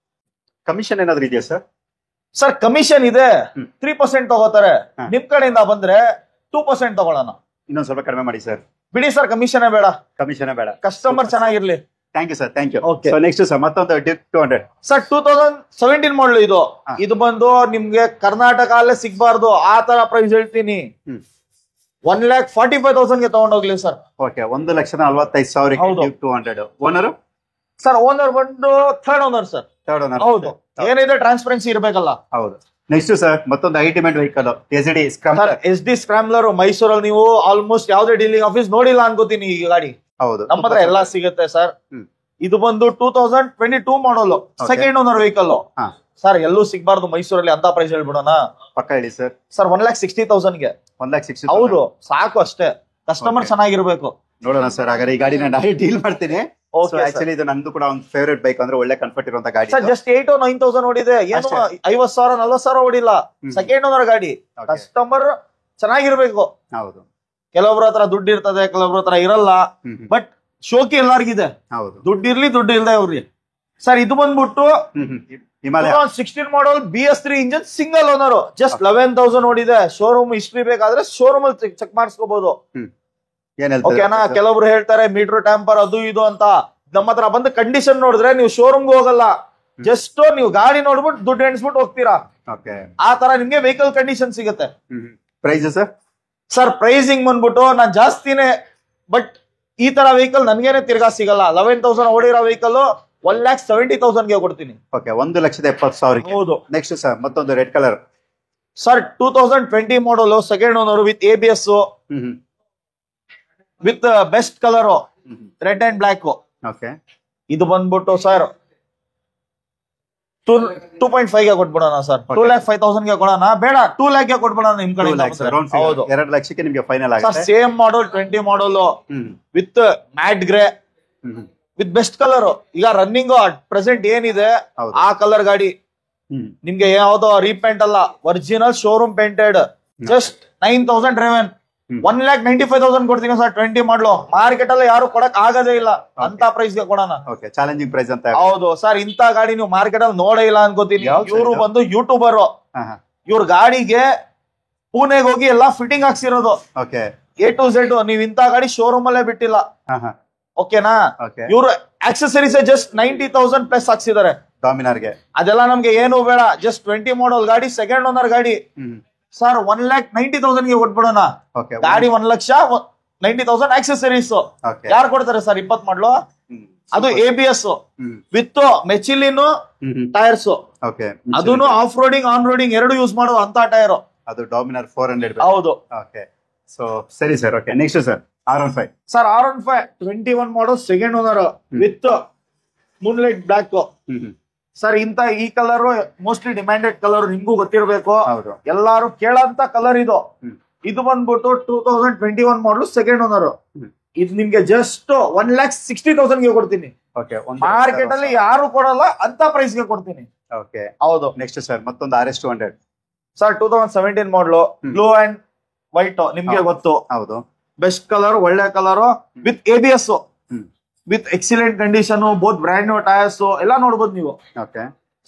ಕಮಿಷನ್ ಏನಾದ್ರು ಇದೆಯಾ ಸರ್? ಸರ್ ಕಮಿಷನ್ ಇದೆ, 3% ತಗೋತಾರೆ. ನಿಮ್ ಕಡೆಯಿಂದ ಬಂದ್ರೆ 2% ತಗೊಳ್ಳೋಣ. ಇನ್ನೊಂದ್ ಸ್ವಲ್ಪ ಕಡಿಮೆ ಮಾಡಿ ಸರ್. ಬಿಡಿ ಸರ್, ಕಮಿಷನ್ ಬೇಡ. ಕಮಿಷನ್ ಬೇಡ, ಕಸ್ಟಮರ್ ಚೆನ್ನಾಗಿರ್ಲಿ. Thank you sir, thank you. Next sir ಮತ್ತೊಂದು ಡ್ಯೂಕ್ 200. ಸರ್ 2017 ಮಾಡಲ್ ಇದು. ಇದು ಬಂದು ನಿಮ್ಗೆ ಕರ್ನಾಟಕ ಅಲ್ಲೇ ಸಿಗ್ಬಾರ್ದು ಆ ತರ ಪ್ರೈಸ್ ಹೇಳ್ತೀನಿ. 1,45,000ಗೆ ತಗೊಂಡೋಗ್ಲಿ ಸರ್. Okay, 1,45,000 Duke 200. Owner sir owner ಬಂದು third owner sir. Third owner. ಹೌದು, ಏನಿದೆ ಟ್ರಾನ್ಸ್ಪರೆನ್ಸಿ ಇರ್ಬೇಕಲ್ಲ. ಹೌದು. ನೆಕ್ಸ್ಟ್ ಸರ್ ಮತ್ತೊಂದು ultimate vehicle SD scrambler. SD scrambler ಮೈಸೂರಲ್ಲಿ ನೀವು ಆಲ್ಮೋಸ್ಟ್ ಯಾವ್ದೇ ಡೀಲಿಂಗ್ ಆಫೀಸ್ ನೋಡಿಲ್ಲ ಅನ್ಕೋತೀನಿ ಈ ಗಾಡಿ. ಹೌದು, ನಮ್ಮ ಹತ್ರ ಎಲ್ಲಾ ಸಿಗುತ್ತೆ ಸರ್. ಇದು ಬಂದು 2022 ಮಾಡಲ್, ಸೆಕೆಂಡ್ ಓನರ್ ವೆಹಿಕಲ್. ಸರ್ ಎಲ್ಲೂ ಸಿಗ್ಬಾರ್ದು ಮೈಸೂರಲ್ಲಿ ಅಂತ ಪ್ರೈಸ್ ಹೇಳ್ಬಿಡೋಣ. ಪಕ್ಕ ಹೇಳಿ ಸರ್. ಸರ್ 1,60,000 ಗೆ. 1,60,000. ಹೌದು, ಸಾಕು ಅಷ್ಟೇ. ಕಸ್ಟಮರ್ ಚೆನ್ನಾಗಿರ್ಬೇಕು. ನೋಡೋಣ ಸರ್, ಹಾಗಾದ್ರೆ ಈ ಗಾಡಿನ ನಾನು ಡೀಲ್ ಮಾಡ್ತೀನಿ. ಆಕ್ಚುಲಿ ಇದು ನಂದು ಕೂಡ ಒಂದು ಫೇವರೇಟ್ ಬೈಕ್, ಅಂದ್ರೆ ಒಳ್ಳೆ ಕಂಫರ್ಟ್ ಇರುವಂತ ಗಾಡಿ. ಸರ್ ಜಸ್ಟ್ 8 or 9,000 ಓಡಿದೆ, ಏನು 50,000 40,000 ಓಡಿಲ್ಲ. ಸೆಕೆಂಡ್ ಓನರ್ ಗಾಡಿ. ಕಸ್ಟಮರ್ ಚೆನ್ನಾಗಿರ್ಬೇಕು. ಹೌದು. ಕೆಲವೊಬ್ರ ಹತ್ರ ದುಡ್ಡು ಇರ್ತದೆ, ಕೆಲವೊಬ್ರ ಹತ್ರ ಇರಲ್ಲ. ಬಟ್ ಶೋಕಿ ಎಲ್ಲಾರ್ಗಿದೆ. ಹೌದು, ದುಡ್ಡು ಇರ್ಲಿ ದುಡ್ಡು ಇಲ್ದೆ ಅವ್ರಿಗೆ. ಸರ್ ಇದು ಬಂದ್ಬಿಟ್ಟು ಹಿಮಾಲಯ 16 ಮಾಡಲ್ BS3 engine single owner. Just 11,000 ಓಡಿದೆ. ಶೋರೂಮ್ ಹಿಸ್ಟ್ರಿ ಬೇಕಾದ್ರೆ ಶೋರೂಮ್ ಅಲ್ಲಿ ಚೆಕ್ ಮಾಡಿಸ್ಕೋಬಹುದು. ಓಕೆನಾ? ಕೆಲವೊಬ್ರು ಹೇಳ್ತಾರೆ ಮೀಟರ್ ಟ್ಯಾಂಪರ್ ಅದು ಇದು ಅಂತ. ನಮ್ಮ ಹತ್ರ ಬಂದು ಕಂಡೀಷನ್ ನೋಡಿದ್ರೆ ನೀವು ಶೋರೂಮ್ಗೆ ಹೋಗಲ್ಲ, ಜಸ್ಟ್ ನೀವು ಗಾಡಿ ನೋಡ್ಬಿಟ್ಟು ದುಡ್ಡು ಎಣಿಸ್ಬಿಟ್ಟು ಹೋಗ್ತೀರಾ. ಆ ತರ ನಿಮ್ಗೆ ವೆಹಿಕಲ್ ಕಂಡೀಷನ್ ಸಿಗುತ್ತೆ. Price sir? ಸರ್ ಪ್ರೈಸಿಂಗ್ ಬಂದ್ಬಿಟ್ಟು ನಾನ್ ಜಾಸ್ತಿನೇ, ಬಟ್ ಈ ತರ ವೆಹಿಕಲ್ ನನ್ಗೇನೆ ತಿರ್ಗಾ ಸಿಗಲ್ಲ. 11,000 ಓಡಿರೋ ವೆಹಿಕಲ್ 1,70,000 ಗೆ ಕೊಡ್ತೀನಿ. ಓಕೆ, 1,70,000. ಹೌದು. ನೆಕ್ಸ್ಟ್ ಸರ್ ಮತ್ತೊಂದು red colour. Sir 2020 model, second owner, with ABS, with best colour red and black. Okay, ಇದು ಬಂದ್ಬಿಟ್ಟು ಸರ್ 2.5 ಗೆ ಕೊಟ್ಬಿಡೋಣ ಸರ್. 2,05,000 ಗೆ ಕೊಡೋಣ, ಬೇಡ 2 lakh ಗೆ ಕೊಟ್ಬಿಡೋಣ ನಿಮ್ ಕಡೆ. ಹೌದು, 2 ಲಕ್ಷಕ್ಕೆ ನಿಮ್ಗೆ ಫೈನಲ್ ಆಗುತ್ತೆ. Same model 20 model with matte grey with best colour. ಈಗ ರನ್ನಿಂಗ್ ಪ್ರೆಸೆಂಟ್ ಏನಿದೆ ಆ ಕಲರ್ ಗಾಡಿ. ನಿಮ್ಗೆ ಯಾವ್ದೋ ರೀಪೇಂಟ್ ಅಲ್ಲ, original showroom painted. Just 9,000 driven. 1,95,000 ಕೊಡ್ತೀನಿ ಸರ್. 20 ಮಾಡ್ಲು ಮಾರ್ಕೆಟ್ ಅಲ್ಲಿ ಯಾರು ಕೊಡಕ್ ಆಗದೇ ಇಲ್ಲ, ಅಂತ ಪ್ರೈಸ್ ಗೆ ಕೊಡೋಣ. ಚಾಲೆಂಜಿಂಗ್ ಪ್ರೈಸ್ ಅಂತ. ಹೌದು ಸರ್, ಇಂತ ಗಾಡಿ ನೀವು ಮಾರ್ಕೆಟ್ ಅಲ್ಲಿ ನೋಡೇ ಇಲ್ಲ ಅನ್ಕೋತೀನಿ. ಇವರು ಬಂದು ಯೂಟ್ಯೂಬರ್. ಇವ್ರ ಗಾಡಿಗೆ ಪುಣೆಗೆ ಹೋಗಿ ಎಲ್ಲಾ ಫಿಟ್ಟಿಂಗ್ ಹಾಕ್ಸಿರೋದು. A to Z. ನೀವ್ ಇಂತ ಗಾಡಿ ಶೋರೂಮ್ ಅಲ್ಲೇ ಬಿಟ್ಟಿಲ್ಲ. ಓಕೆನಾ? ಇವ್ರು ಆಕ್ಸೆಸರೀಸ್ ಜಸ್ಟ್ 90,000 ಪ್ಲಸ್ ಹಾಕ್ಸಿದ್ದಾರೆ ಡಾಮಿನಾರ್ಗೆ. ಅದೆಲ್ಲ ನಮ್ಗೆ ಏನು ಬೇಡ. ಜಸ್ಟ್ 20 ಮಾಡಲ್ ಗಾಡಿ, ಸೆಕೆಂಡ್ ಓನರ್ ಗಾಡಿ. ಸರ್ 1,90,000 ಗೆ ಕೊಟ್ಬಿಡೋಣ. ಗಾಡಿ 1,90,000 ಆಕ್ಸೆಸರೀಸ್. ಯಾರು ಕೊಡ್ತಾರೆ ಸರ್? 20 ಮಾಡ್ಲು, ಅದು ABS ವಿತ್ ಮೆಚಿಲಿನ್ ಟೈರ್ಸ್. ಅದನ್ನು ಆಫ್ ರೋಡಿಂಗ್ ಆನ್ ರೋಡಿಂಗ್ ಎರಡು ಯೂಸ್ ಮಾಡೋ ಅಂತ ಟೈರ್. ಅದು ಡಾಮಿನಾರ್ 400. ಹೌದು. ಸೊ ಸರಿ sir. Okay, next sir R15. Sir R15 21 model, second owner, with moonlight black. Sir ಇಂತ ಈ ಕಲರ್ ಮೋಸ್ಟ್ಲಿ ಡಿಮ್ಯಾಂಡೆಡ್ ಕಲರ್, ನಿಮ್ಗೂ ಗೊತ್ತಿರಬೇಕು. ಎಲ್ಲಾರು ಕೇಳಂತ ಕಲರ್ ಇದು. ಇದು ಬಂದ್ಬಿಟ್ಟು 2021 ಮಾಡಲ್, ಸೆಕೆಂಡ್ ಓನರ್. ಇದು ನಿಮ್ಗೆ ಜಸ್ಟ್ 1,60,000 ಗೆ ಕೊಡ್ತೀನಿ. ಮಾರ್ಕೆಟ್ ಅಲ್ಲಿ ಯಾರು ಕೊಡಲ್ಲ ಅಂತ ಪ್ರೈಸ್ ಗೆ ಕೊಡ್ತೀನಿ. ಹೌದು. ನೆಕ್ಸ್ಟ್ ಸರ್ ಮತ್ತೊಂದು RS200. Sir 2017 model, blue and white, ನಿಮ್ಗೆ ಗೊತ್ತು. ಹೌದು, ಬೆಸ್ಟ್ ಕಲರ್, ಒಳ್ಳೆ colour, with ABS, with excellent condition, both brand new tyres ಎಲ್ಲ ನೋಡ್ಬೋದು ನೀವು.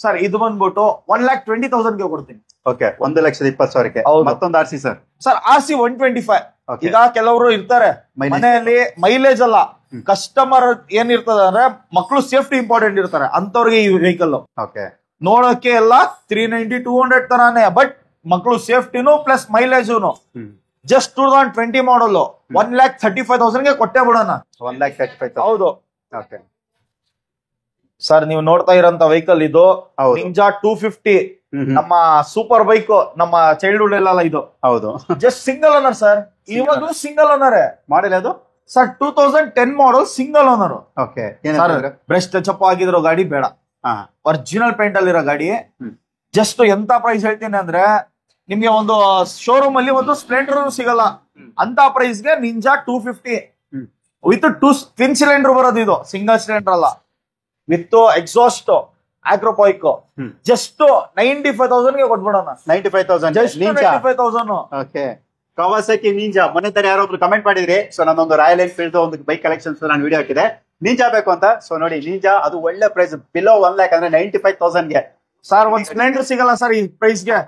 ಸರ್ ಇದು ಬಂದ್ಬಿಟ್ಟು 1,20,000 ಗೆ ಕೊಡ್ತೀನಿ. 1,20,000. ಮತ್ತೊಂದು RC ಸರ್. Sir RC 125. ಈಗ ಕೆಲವರು ಇರ್ತಾರೆ ಮನೆಯಲ್ಲಿ, ಮೈಲೇಜ್ ಅಲ್ಲ, ಕಸ್ಟಮರ್ ಏನಿರ್ತದೆ ಅಂದ್ರೆ ಮಕ್ಕಳು ಸೇಫ್ಟಿ ಇಂಪಾರ್ಟೆಂಟ್ ಇರ್ತಾರೆ, ಅಂತವ್ರಿಗೆ ಈ ವೆಹಿಕಲ್. ನೋಡಕ್ಕೆ ಎಲ್ಲ 390 200 ತರಾನೇ, ಬಟ್ ಮಕ್ಕಳು ಸೇಫ್ಟಿನೂ ಪ್ಲಸ್ ಮೈಲೇಜ್. ಜಸ್ಟ್ 2020 ಮಾಡಲ್, 1,35,000 ಗೆ ಕೊಟ್ಟೆ ಬಿಡೋಣ. 1,35,000. ಹೌದು. ಸರ್ ನೀವು ನೋಡ್ತಾ ಇರೋಂತ ವೆಹಿಕಲ್ ಇದು ನಿಂಜಾ 250. ನಮ್ಮ ಸೂಪರ್ ಬೈಕ್, ನಮ್ಮ ಚೈಲ್ಡ್ಹುಡ್ ಎಲ್ಲ ಇದು. ಹೌದು. Just single owner sir. ಇವಾಗ್ಲೂ ಸಿಂಗಲ್ ಓನರ್ ಮಾಡಲ್ ಅದು. ಸರ್ 2010 ಮಾಡಲ್, ಸಿಂಗಲ್ ಓನರ್. ಬ್ರಷ್ ಟಚ್ ಆಗಿರೋ ಗಾಡಿ ಬೇಡ, ಒರಿಜಿನಲ್ ಪೇಂಟ್ ಅಲ್ಲಿರೋ ಗಾಡಿ. ಜಸ್ಟ್ ಎಂತ ಪ್ರೈಸ್ ಹೇಳ್ತೀನಿ ಅಂದ್ರೆ, ನಿಮ್ಗೆ ಒಂದು ಶೋರೂಮ್ ಅಲ್ಲಿ ಒಂದು ಸ್ಪ್ಲೆಂಡರ್ ಸಿಗಲ್ಲ ಅಂತ ಪ್ರೈಸ್ ಗೆ ನಿಂಜಾ 250 ವಿತ್ 2 ಟ್ವಿನ್ ಸಿಲಿಂಡರ್ ಬರೋದು. ಇದು ಸಿಂಗಲ್ ಸಿಲಿಂಡರ್ ಅಲ್ಲ, ವಿತ್ ಎಕ್ಸಾಸ್ಟ್ ಆಗ್ರೋಪೈಕ್. ಜಸ್ಟ್ 95,000 ಗೆ ಕೊಟ್ಬಿಡೋಣ. 95,000. ಜಸ್ಟ್ 95,000. Kawasaki ninja. ಮೊನ್ನೆ ತರ ಯಾರೊಬ್ರು ಕಮೆಂಟ್ ಮಾಡಿದ್ರಿ. ಸೊ ನನ್ನೊಂದು ರಾಯಲ್ ಎನ್ಫೀಲ್ಡ್ ಒಂದು ಬೈಕ್ ಕಲೆಕ್ಷನ್ಸ್ ನಾನು ವಿಡಿಯೋ ಹಾಕಿದೆ, ನಿಂಜಾ ಬೇಕು ಅಂತ. ಸೊ ನೋಡಿ, ನಿಂಜಾ ಅದು ಒಳ್ಳೆ ಪ್ರೈಸ್, ಬಿಲೋ 1 lakh ಅಂದ್ರೆ 95,000 ಗೆ. ಸರ್ ಒಂದ್ ಸ್ಪ್ಲೆಂಡರ್ ಸಿಗಲ್ಲ ಸರ್ ಈ ಪ್ರೈಸ್ ಗೆ.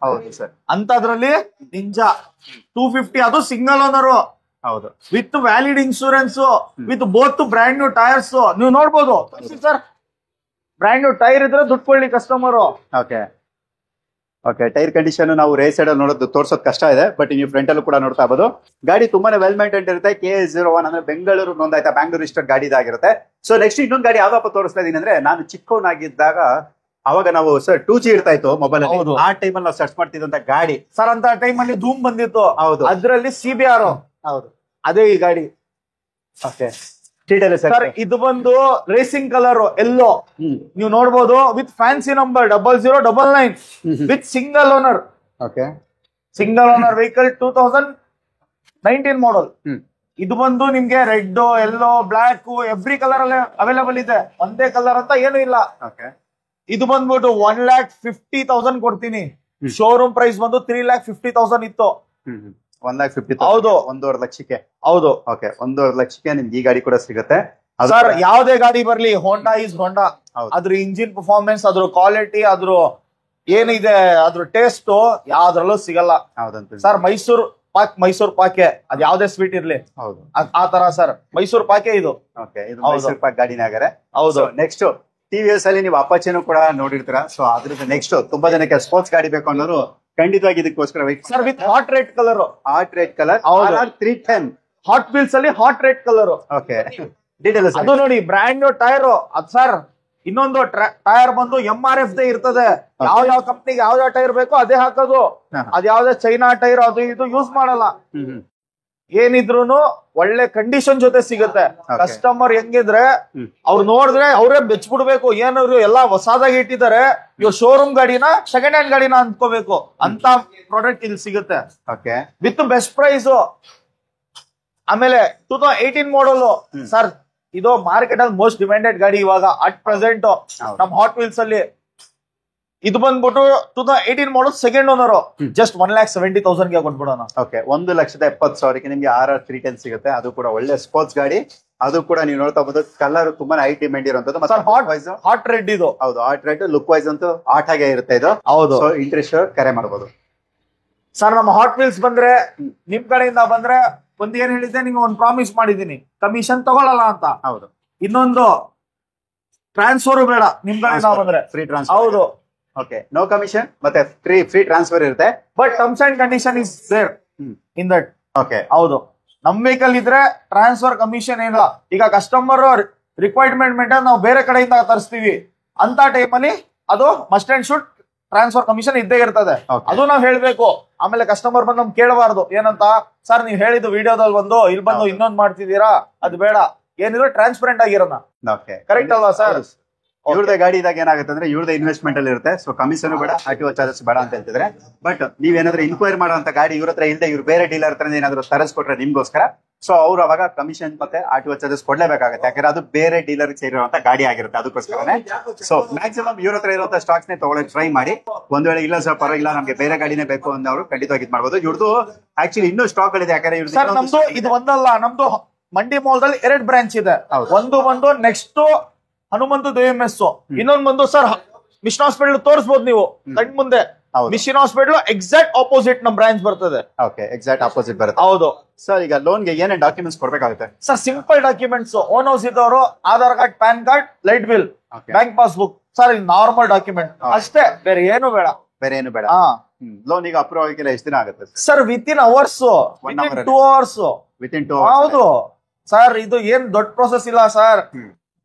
ಹೌದು ಸರ್. ಅಂತದ್ರಲ್ಲಿ ನಿಂಜಾ 250, ಅದು ಸಿಂಗಲ್ ಓನರ್. ಹೌದು, with valid insurance, with both brand new tyres. ನೀವು ನೋಡ್ಬೋದು ಸರ್, ಬ್ರ್ಯಾಂಡ್ ನ್ಯೂ ಟೈರ್ ಇದ್ರೆ ದುಡ್ಡು ಕೊಡ್ಲಿ ಕಸ್ಟಮರ್. ಓಕೆ, ಟೈರ್ ಕಂಡೀಷನ್ ನಾವು ರೇಸ್ ಸೈಡ್ ನೋಡೋದು ತೋರ್ಸೋದು ಕಷ್ಟ ಇದೆ, ಬಟ್ ನೀವು ಫ್ರಂಟ್ ಅಲ್ಲೂ ಕೂಡ ನೋಡ್ತಾ ಇರಬಹುದು. ಗಾಡಿ ತುಂಬಾನೇ ವೆಲ್ ಮೇಂಟೈನ್ ಇರುತ್ತೆ. KA01 ಅಂದ್ರೆ ಬೆಂಗಳೂರು ನೋಂದಾಯ್ತಾ ಬ್ಯಾಂಗ್ಳೂರ್ ರಿಜಿಸ್ಟರ್ಡ್ ಗಾಡಿ ಇದಾಗಿರುತ್ತೆ. ಸೊ ನೆಕ್ಸ್ಟ್ ಇನ್ನೊಂದು ಗಾಡಿ ಯಾವ್ದಪ್ಪ ತೋರಿಸ್ತಾ ಇದೀನಿ ಅಂದ್ರೆ, ನಾನು ಚಿಕ್ಕವನಾಗಿದ್ದಾಗ ಅವಾಗ ನಾವು ಸರ್ 2G ಇರ್ತಾ ಇತ್ತು ಮೊಬೈಲ್ ಅಲ್ಲಿ, ಆ ಟೈಮಲ್ಲಿ ನಾವು ಸರ್ಚ್ ಮಾಡ್ತಿದ್ದಂತ ಗಾಡಿ ಸರ್. ಅಂತ ಟೈಮಲ್ಲಿ ಧೂಮ್ ಬಂದಿತ್ತು. ಹೌದು, ಅದ್ರಲ್ಲಿ CBR. ಹೌದು, ಅದೇ ಈ ಗಾಡಿ. ಓಕೆ ಸರ್ ಇದು ಬಂದು ರೇಸಿಂಗ್ ಕಲರ್ ಎಲ್ಲೋ ನೀವು ನೋಡಬಹುದು, with fancy number 0099 with single owner. Okay, single owner vehicle 2019 ಮಾಡಲ್. ಇದು ಬಂದು ನಿಮ್ಗೆ ರೆಡ್, ಎಲ್ಲೋ, ಬ್ಲಾಕ್ ಎವ್ರಿ ಕಲರ್ ಅಲ್ಲಿ ಅವೈಲೇಬಲ್ ಇದೆ. ಒಂದೇ ಕಲರ್ ಅಂತ ಏನು ಇಲ್ಲ. ಇದು ಬಂದ್ಬಿಟ್ಟು 1,50,000 ಕೊಡ್ತೀನಿ. ಶೋರೂಮ್ ಪ್ರೈಸ್ ಬಂದು 3,50,000 ಇತ್ತು. 1,50,000. ಹೌದು, 1.5 ಲಕ್ಷಕ್ಕೆ. ಹೌದು, ಓಕೆ, 1.5 ಲಕ್ಷಕ್ಕೆ ನಿಮ್ಗೆ ಈ ಗಾಡಿ ಕೂಡ ಸಿಗುತ್ತೆ. ಸರ್ ಯಾವ್ದೇ ಗಾಡಿ ಬರ್ಲಿ, ಹೋಂಡಾ ಈಸ್ ಹೋಂಡಾ. ಅದ್ರ ಇಂಜಿನ್ ಪರ್ಫಾರ್ಮೆನ್ಸ್, ಅದ್ರ ಕ್ವಾಲಿಟಿ, ಅದ್ರ ಏನಿದೆ, ಅದ್ರ ಟೇಸ್ಟ್ ಯಾವ್ದ್ರಲ್ಲೂ ಸಿಗಲ್ಲ. ಸರ್ ಮೈಸೂರು ಪಾಕೆ, ಅದ್ ಯಾವ್ದೇ ಸ್ವೀಟ್ ಇರ್ಲಿ, ಹೌದು, ಆ ತರ ಸರ್ ಮೈಸೂರು ಪಾಕೆ ಇದು. ಮೈಸೂರು ಪಾಕ್ ಗಾಡಿನೇ ಆಗರೆ. ಹೌದು. ನೆಕ್ಸ್ಟ್ TVS ಅಲ್ಲಿ ನೀವು ಅಪಾಚೆನೂ ಕೂಡ ನೋಡಿರ್ತೀರಾ. ಸೊ ಅದ್ರದ್ದು ನೆಕ್ಸ್ಟ್ ತುಂಬಾ ಜನಕ್ಕೆ ಸ್ಪೋರ್ಟ್ಸ್ ಗಾಡಿ ಬೇಕು ಅನ್ನೋರು ಖಂಡಿತವಾಗಿ ಇದಕ್ಕೋಸ್ಕರ sir with hot red colour. Hot red colour 310 Hot Wheels ಅಲ್ಲಿ hot red colour. Okay, details ಅದು ನೋಡಿ, ಬ್ರ್ಯಾಂಡ್ ನ್ಯೂ ಟೈರ್. ಅದ್ ಸರ್ ಇನ್ನೊಂದು ಟೈರ್ ಬಂದು MRF ದೇ ಇರ್ತದೆ. ಯಾವ ಕಂಪ್ನಿಗೆ ಯಾವ ಟೈರ್ ಬೇಕೋ ಅದೇ ಹಾಕೋದು. ಅದ್ ಯಾವ್ದೇ ಚೈನಾ ಟೈರ್ ಅದು ಇದು ಯೂಸ್ ಮಾಡಲ್ಲ. ಏನಿದ್ರು ಒಳ್ಳೆ ಕಂಡೀಷನ್ ಜೊತೆ ಸಿಗುತ್ತೆ. ಕಸ್ಟಮರ್ ಹೆಂಗಿದ್ರೆ ಅವ್ರು ನೋಡಿದ್ರೆ ಅವರೇ ಬೆಚ್ಬಿಡ್ಬೇಕು. ಏನಾದ್ರು ಎಲ್ಲಾ ಹೊಸದಾಗಿ ಇಟ್ಟಿದ್ದಾರೆ, ಇವ್ ಶೋರೂಮ್ ಗಾಡಿನ ಸೆಕೆಂಡ್ ಹ್ಯಾಂಡ್ ಗಾಡಿನ ಅಂದ್ಕೋಬೇಕು ಅಂತ ಪ್ರಾಡಕ್ಟ್ ಇಲ್ಲಿ ಸಿಗುತ್ತೆ ವಿತ್ ಬೆಸ್ಟ್ ಪ್ರೈಸ್. ಆಮೇಲೆ 2018 ಮಾಡಲ್ ಸರ್. ಇದು ಮಾರ್ಕೆಟ್ ಅಲ್ಲಿ ಮೋಸ್ಟ್ ಡಿಮ್ಯಾಂಡೆಡ್ ಗಾಡಿ ಇವಾಗ ಅಟ್ ಪ್ರೆಸೆಂಟ್ ನಮ್ ಹಾಟ್ ವೀಲ್ಸ್ ಅಲ್ಲಿ. ಇದು ಬಂದ್ಬಿಟ್ಟು 2018 ಮಾಡಲ್ ಸೆಕೆಂಡ್ ಓನರ್. ಜಸ್ಟ್ 1,70,000 ಗೆ ಕೊಟ್ಬಿಡೋಣ. ಓಕೆ, 1,70,000 ನಿಮ್ಗೆ RR 310 ಸಿಗುತ್ತೆ. ಅದು ಕೂಡ ಒಳ್ಳೆ ಸ್ಪೋರ್ಟ್ಸ್ ಗಾಡಿ. ಅದು ಕೂಡ ನೀವು ನೋಡ್ತಾ ಹೋಗ್ಬೋದು, ಕಲರ್ ತುಂಬಾನೇ ಹೈ ಡಿಮ್ಯಾಂಡ್ ಇರುವಂತದ್ದು. ಹಾಟ್ ರೆಡ್ ಇದು. ಹೌದು, ಹಾಟ್ ರೆಡ್. ಲುಕ್ ವೈಸ್ ಅಂತೂ ಹಾಟ್ ಆಗೇ ಇರುತ್ತೆ ಇದು. ಹೌದು, ಇಂಟ್ರೆಸ್ಟ್ ಕರೆ ಮಾಡಬಹುದು ಸರ್. ನಮ್ಮ ಹಾಟ್ ವೀಲ್ಸ್ ಬಂದ್ರೆ, ನಿಮ್ ಕಡೆಯಿಂದ ಬಂದ್ರೆ ಒಂದ್ ಏನ್ ಹೇಳಿದ್ದೆ, ನಿಮ್ಗೆ ಒಂದು ಪ್ರಾಮಿಸ್ ಮಾಡಿದೀನಿ, ಕಮಿಷನ್ ತಗೊಳಲ್ಲ ಅಂತ. ಹೌದು. ಇನ್ನೊಂದು ಟ್ರಾನ್ಸ್ಫರ್ ಬೇಡ ನಿಮ್ ಕಡೆಯಿಂದ ಬಂದ್ರೆ, ಫ್ರೀ ಟ್ರಾನ್ಸ್ಫರ್. ಹೌದು. ಓಕೆ, ನೋ ಕಮಿಷನ್ ಮತ್ತೆ ಫ್ರೀ ಟ್ರಾನ್ಸ್ಫರ್ ಇರುತ್ತೆ. But terms and condition is there in that. Okay, ಹೌದು. ನಮ್ ವೆಹಿಕಲ್ ಇದ್ರೆ ಟ್ರಾನ್ಸ್ಫರ್ ಕಮಿಷನ್ ಏನಿಲ್ಲ. ಈಗ ಕಸ್ಟಮರ್ ರಿಕ್ವೈರ್ಮೆಂಟ್ ಮೇಂಟೈನ್ ನಾವು ಬೇರೆ ಕಡೆಯಿಂದ ತರಿಸ್ತೀವಿ ಅಂತ ಟೈಮಲ್ಲಿ ಅದು must and should transfer commission ಇದ್ದೇ ಇರ್ತದೆ. ಅದು ನಾವ್ ಹೇಳ್ಬೇಕು. ಆಮೇಲೆ ಕಸ್ಟಮರ್ ಬಂದು ನಮ್ ಕೇಳಬಾರ್ದು ಏನಂತ, ಸರ್ ನೀವ್ ಹೇಳಿದ್ದು ವಿಡಿಯೋದಲ್ಲಿ ಬಂದು ಇಲ್ಲಿ ಬಂದು ಇನ್ನೊಂದ್ ಮಾಡ್ತಿದ್ದೀರಾ, ಅದು ಬೇಡ. ಏನಿದ್ರು ಟ್ರಾನ್ಸ್ಪರೆಂಟ್ ಆಗಿರೋಣ. ಕರೆಕ್ಟ್ ಅಲ್ವಾ ಸರ್? ಇವ್ರದೇ ಗಾಡಿ ಇದಾಗ ಏನಾಗುತ್ತೆ ಅಂದ್ರೆ ಇವ್ರದೇ ಇನ್ವೆಸ್ಟ್ಮೆಂಟ್ ಅಲ್ಲಿ ಇರುತ್ತೆ. ಸೊ ಕಮಿಷನ್ ಬೇಡ, RTO ಚಾರ್ಜಸ್ ಬೇಡ ಅಂತ ಹೇಳ್ತಿದ್ರೆ. ಬಟ್ ನೀವೇನಾದ್ರೂ ಇನ್ಕ್ವೈರಿ ಮಾಡುವಂತ ಗಾಡಿ ಇವ್ರ ಹತ್ರ ಇಲ್ಲದೆ ಇವ್ರು ಬೇರೆ ಡೀಲರ್ ಹತ್ರ ಏನಾದ್ರು ತರಿಸ್ಕೊಟ್ರೆ ನಿಮ್ಗೋಸ್ಕರ, ಸೊ ಅವ್ರು ಅವಾಗ ಕಮಿಷನ್ ಮತ್ತೆ RTO ಚಾರ್ಜಸ್ ಕೊಡ್ಲೇಬೇಕಾಗುತ್ತೆ. ಯಾಕಂದ್ರೆ ಅದು ಬೇರೆ ಡೀಲರ್ ಸೇರಿರುವಂತ ಗಾಡಿ ಆಗಿರುತ್ತೆ. ಅದಕ್ಕೋಸ್ಕರನೇ ಸೊ ಮ್ಯಾಕ್ಸಿಮಮ್ ಇವ್ರ ಹತ್ರ ಇರುವಂತ ಸ್ಟಾಕ್ಸ್ ನೇ ತಗೊಳ್ಳೋಕೆ ಟ್ರೈ ಮಾಡಿ. ಒಂದ್ ವೇಳೆ ಇಲ್ಲ ಸರ್ ಪರವಾಗಿಲ್ಲ ನಮ್ಗೆ ಬೇರೆ ಗಾಡಿನೇ ಬೇಕು ಅನ್ನೋರು ಖಂಡಿತವಾಗಿ ಇದು ಮಾಡ್ಬೋದು. ಇವ್ರದ್ದು ಆಕ್ಚುಲಿ ಇನ್ನೂ ಸ್ಟಾಕ್ ಇದೆ. ಯಾಕಂದ್ರೆ ಸರ್ ನಮ್ದು ಇದು ಒಂದಲ್ಲ, ನಮ್ದು ಮಂಡಿ ಮಾಲ್ದಲ್ಲಿ 2 ಬ್ರಾಂಚ್ ಇದೆ. ಒಂದು ನೆಕ್ಸ್ಟ್ ಹನುಮಂತು DMS, ಇನ್ನೊಂದು ಬಂದು ಸರ್ ಮಿಷನ್ ಹಾಸ್ಪಿಟಲ್ ತೋರಿಸಬಹುದು ನೀವು ಕಣ್ ಮುಂದೆ. ಮಿಷನ್ ಹಾಸ್ಪಿಟಲ್ ಎಕ್ಸಾಕ್ಟ್ ಆಪೋಸಿಟ್ ನಮ್ ಬ್ರಾಂಚ್ ಬರ್ತದೆ. ಓಕೆ, ಎಕ್ಸಾಕ್ಟ್ ಆಪೋಸಿಟ್ ಬರುತ್ತೆ. ಹೌದು ಸರ್. ಈಗ ಲೋನ್ಗೆ ಏನೇನು ಡಾಕ್ಯುಮೆಂಟ್ಸ್ ಕೊಡ್ಬೇಕಾಗುತ್ತೆ sir? Simple documents, own house ಇದ್ದವರು Aadhaar card, PAN card, light bill, bank passbook sir. ಇದು ನಾರ್ಮಲ್ ಡಾಕ್ಯುಮೆಂಟ್ ಅಷ್ಟೇ, ಬೇರೆ ಏನು ಬೇಡ. ಬೇರೆ ಏನು ಬೇಡ. ಲೋನ್ ಈಗ ಅಪ್ರೂವ್ ಆಗಿಲ್ಲ ಎಷ್ಟು ದಿನ ಆಗುತ್ತೆ sir? Within hours, within 2 hours. Within 2 hours. ಹೌದು ಸರ್, ಇದು ಏನ್ ದೊಡ್ಡ ಪ್ರೊಸೆಸ್ ಇಲ್ಲ ಸರ್.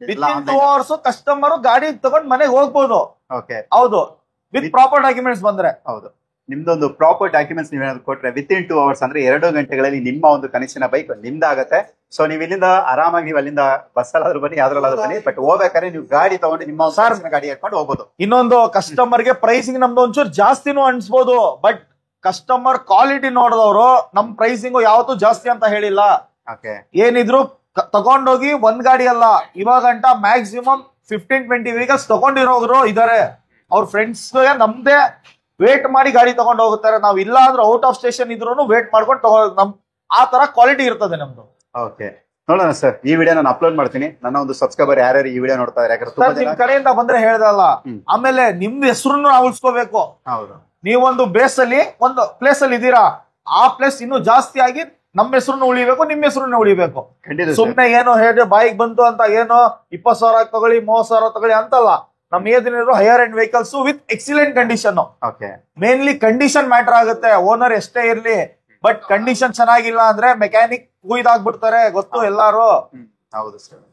ವಿತಿನ್ 2 hours ಕಸ್ಟಮರ್ ಗಾಡಿ ತಗೊಂಡ್ ಮನೆಗೆ ಹೋಗ್ಬೋದು. ಹೌದು, ವಿತ್ ಪ್ರಾಪರ್ ಡಾಕ್ಯುಮೆಂಟ್ಸ್ ಬಂದ್ರೆ. ಹೌದು, ನಿಮ್ದೊಂದು ಪ್ರಾಪರ್ ಡಾಕ್ಯುಮೆಂಟ್ಸ್ ನೀವೇನಾದ್ರು ಕೊಟ್ರೆ ವಿತಿನ್ 2 hours ಅಂದ್ರೆ 2 ಗಂಟೆಗಳಲ್ಲಿ ನಿಮ್ಮ ಒಂದು ಕನಸಿನ ಬೈಕ್ ನಿಮ್ದಾಗತ್ತೆ. ಸೊ ನೀವು ಇಲ್ಲಿಂದ ಆರಾಮಾಗಿ ನೀವು ಅಲ್ಲಿಂದ ಬಸ್ ಅಲ್ಲಾದ್ರೂ ಬನ್ನಿ, ಯಾವ್ದ್ರಲ್ಲಾದ್ರೂ ಬನ್ನಿ. ಬಟ್ ಹೋಗ್ಬೇಕಾದ್ರೆ ನೀವು ಗಾಡಿ ತಗೊಂಡು ನಿಮ್ಮ ಗಾಡಿ ಹಾಕೊಂಡು ಹೋಗ್ಬೋದು. ಇನ್ನೊಂದು ಕಸ್ಟಮರ್ ಗೆ ಪ್ರೈಸಿಂಗ್ ನಮ್ದು ಒಂಚೂರು ಜಾಸ್ತಿನೂ ಅನ್ಸ್ಬೋದು. ಬಟ್ ಕಸ್ಟಮರ್ ಕ್ವಾಲಿಟಿ ನೋಡಿದವರು ನಮ್ ಪ್ರೈಸಿಂಗ್ ಯಾವತ್ತೂ ಜಾಸ್ತಿ ಅಂತ ಹೇಳಿಲ್ಲ. ಏನಿದ್ರು ತಗೊಂಡೋಗಿ ಒಂದ್ ಗಾಡಿ ಅಲ್ಲ, ಇವಾಗಂಟ ಮ್ಯಾಕ್ಸಿಮಮ್ 15-20 ವೆಹಿಕಲ್ಸ್ ತಗೊಂಡಿರೋರು ಇದಾರೆ. ಅವ್ರ ಫ್ರೆಂಡ್ಸ್ ನಮ್ದೇ ವೇಟ್ ಮಾಡಿ ಗಾಡಿ ತಗೊಂಡು ಹೋಗುತ್ತಾರೆ. ನಾವ್ ಇಲ್ಲ ಅಂದ್ರೆ ಔಟ್ ಆಫ್ ಸ್ಟೇಷನ್ ಇದ್ರು ವೇಟ್ ಮಾಡ್ಕೊಂಡು ನಮ್ ಆ ತರ ಕ್ವಾಲಿಟಿ ಇರ್ತದೆ ನಮ್ದು. ಓಕೆ, ನೋಡೋಣ ಸರ್. ಈ ವಿಡಿಯೋ ನಾನು ಅಪ್ಲೋಡ್ ಮಾಡ್ತೀನಿ. ನನ್ನ ಒಂದು ಸಬ್ಸ್ಕ್ರೈಬರ್ ಯಾರ್ಯಾರು ಈ ವಿಡಿಯೋ ನೋಡ್ತಾ ಇದ್ದಾರೆ, ನಿಮ್ ಕಡೆಯಿಂದ ಬಂದ್ರೆ ಹೇಳ್ದಲ್ಲ. ಆಮೇಲೆ ನಿಮ್ದು ಹೆಸರನ್ನು ನಾವು ಉಳಿಸ್ಕೋಬೇಕು. ಹೌದು, ನೀವೊಂದು ಬೇಸ್ ಅಲ್ಲಿ ಒಂದು ಪ್ಲೇಸ್ ಅಲ್ಲಿ ಇದ್ದೀರಾ, ಆ ಪ್ಲೇಸ್ ಇನ್ನೂ ಜಾಸ್ತಿ ಆಗಿ ನಮ್ಮ ಹೆಸರನ್ನು ಉಳಿಬೇಕು, ನಿಮ್ ಹೆಸರನ್ನ ಉಳಿಬೇಕು. ಸುಮ್ನೆ ಏನೋ ಹೇಳಿ ಬಾಯಿಗೆ ಬಂತು ಅಂತ ಏನೋ 20,000 ತಗೊಳ್ಳಿ 30,000 ತಗೊಳ್ಳಿ ಅಂತಲ್ಲ. ನಮ್ಮ ಏನಿರೋ higher and vehicles with excellent condition. Okay, mainly condition matter ಆಗುತ್ತೆ. ಓನರ್ ಎಷ್ಟೇ ಇರ್ಲಿ, ಬಟ್ ಕಂಡೀಷನ್ ಚೆನ್ನಾಗಿಲ್ಲ ಅಂದ್ರೆ ಮೆಕ್ಯಾನಿಕ್ ಕುಯ್ದಾಗ್ಬಿಡ್ತಾರೆ, ಗೊತ್ತು ಎಲ್ಲಾರು. ಹೌದು ಸರ್,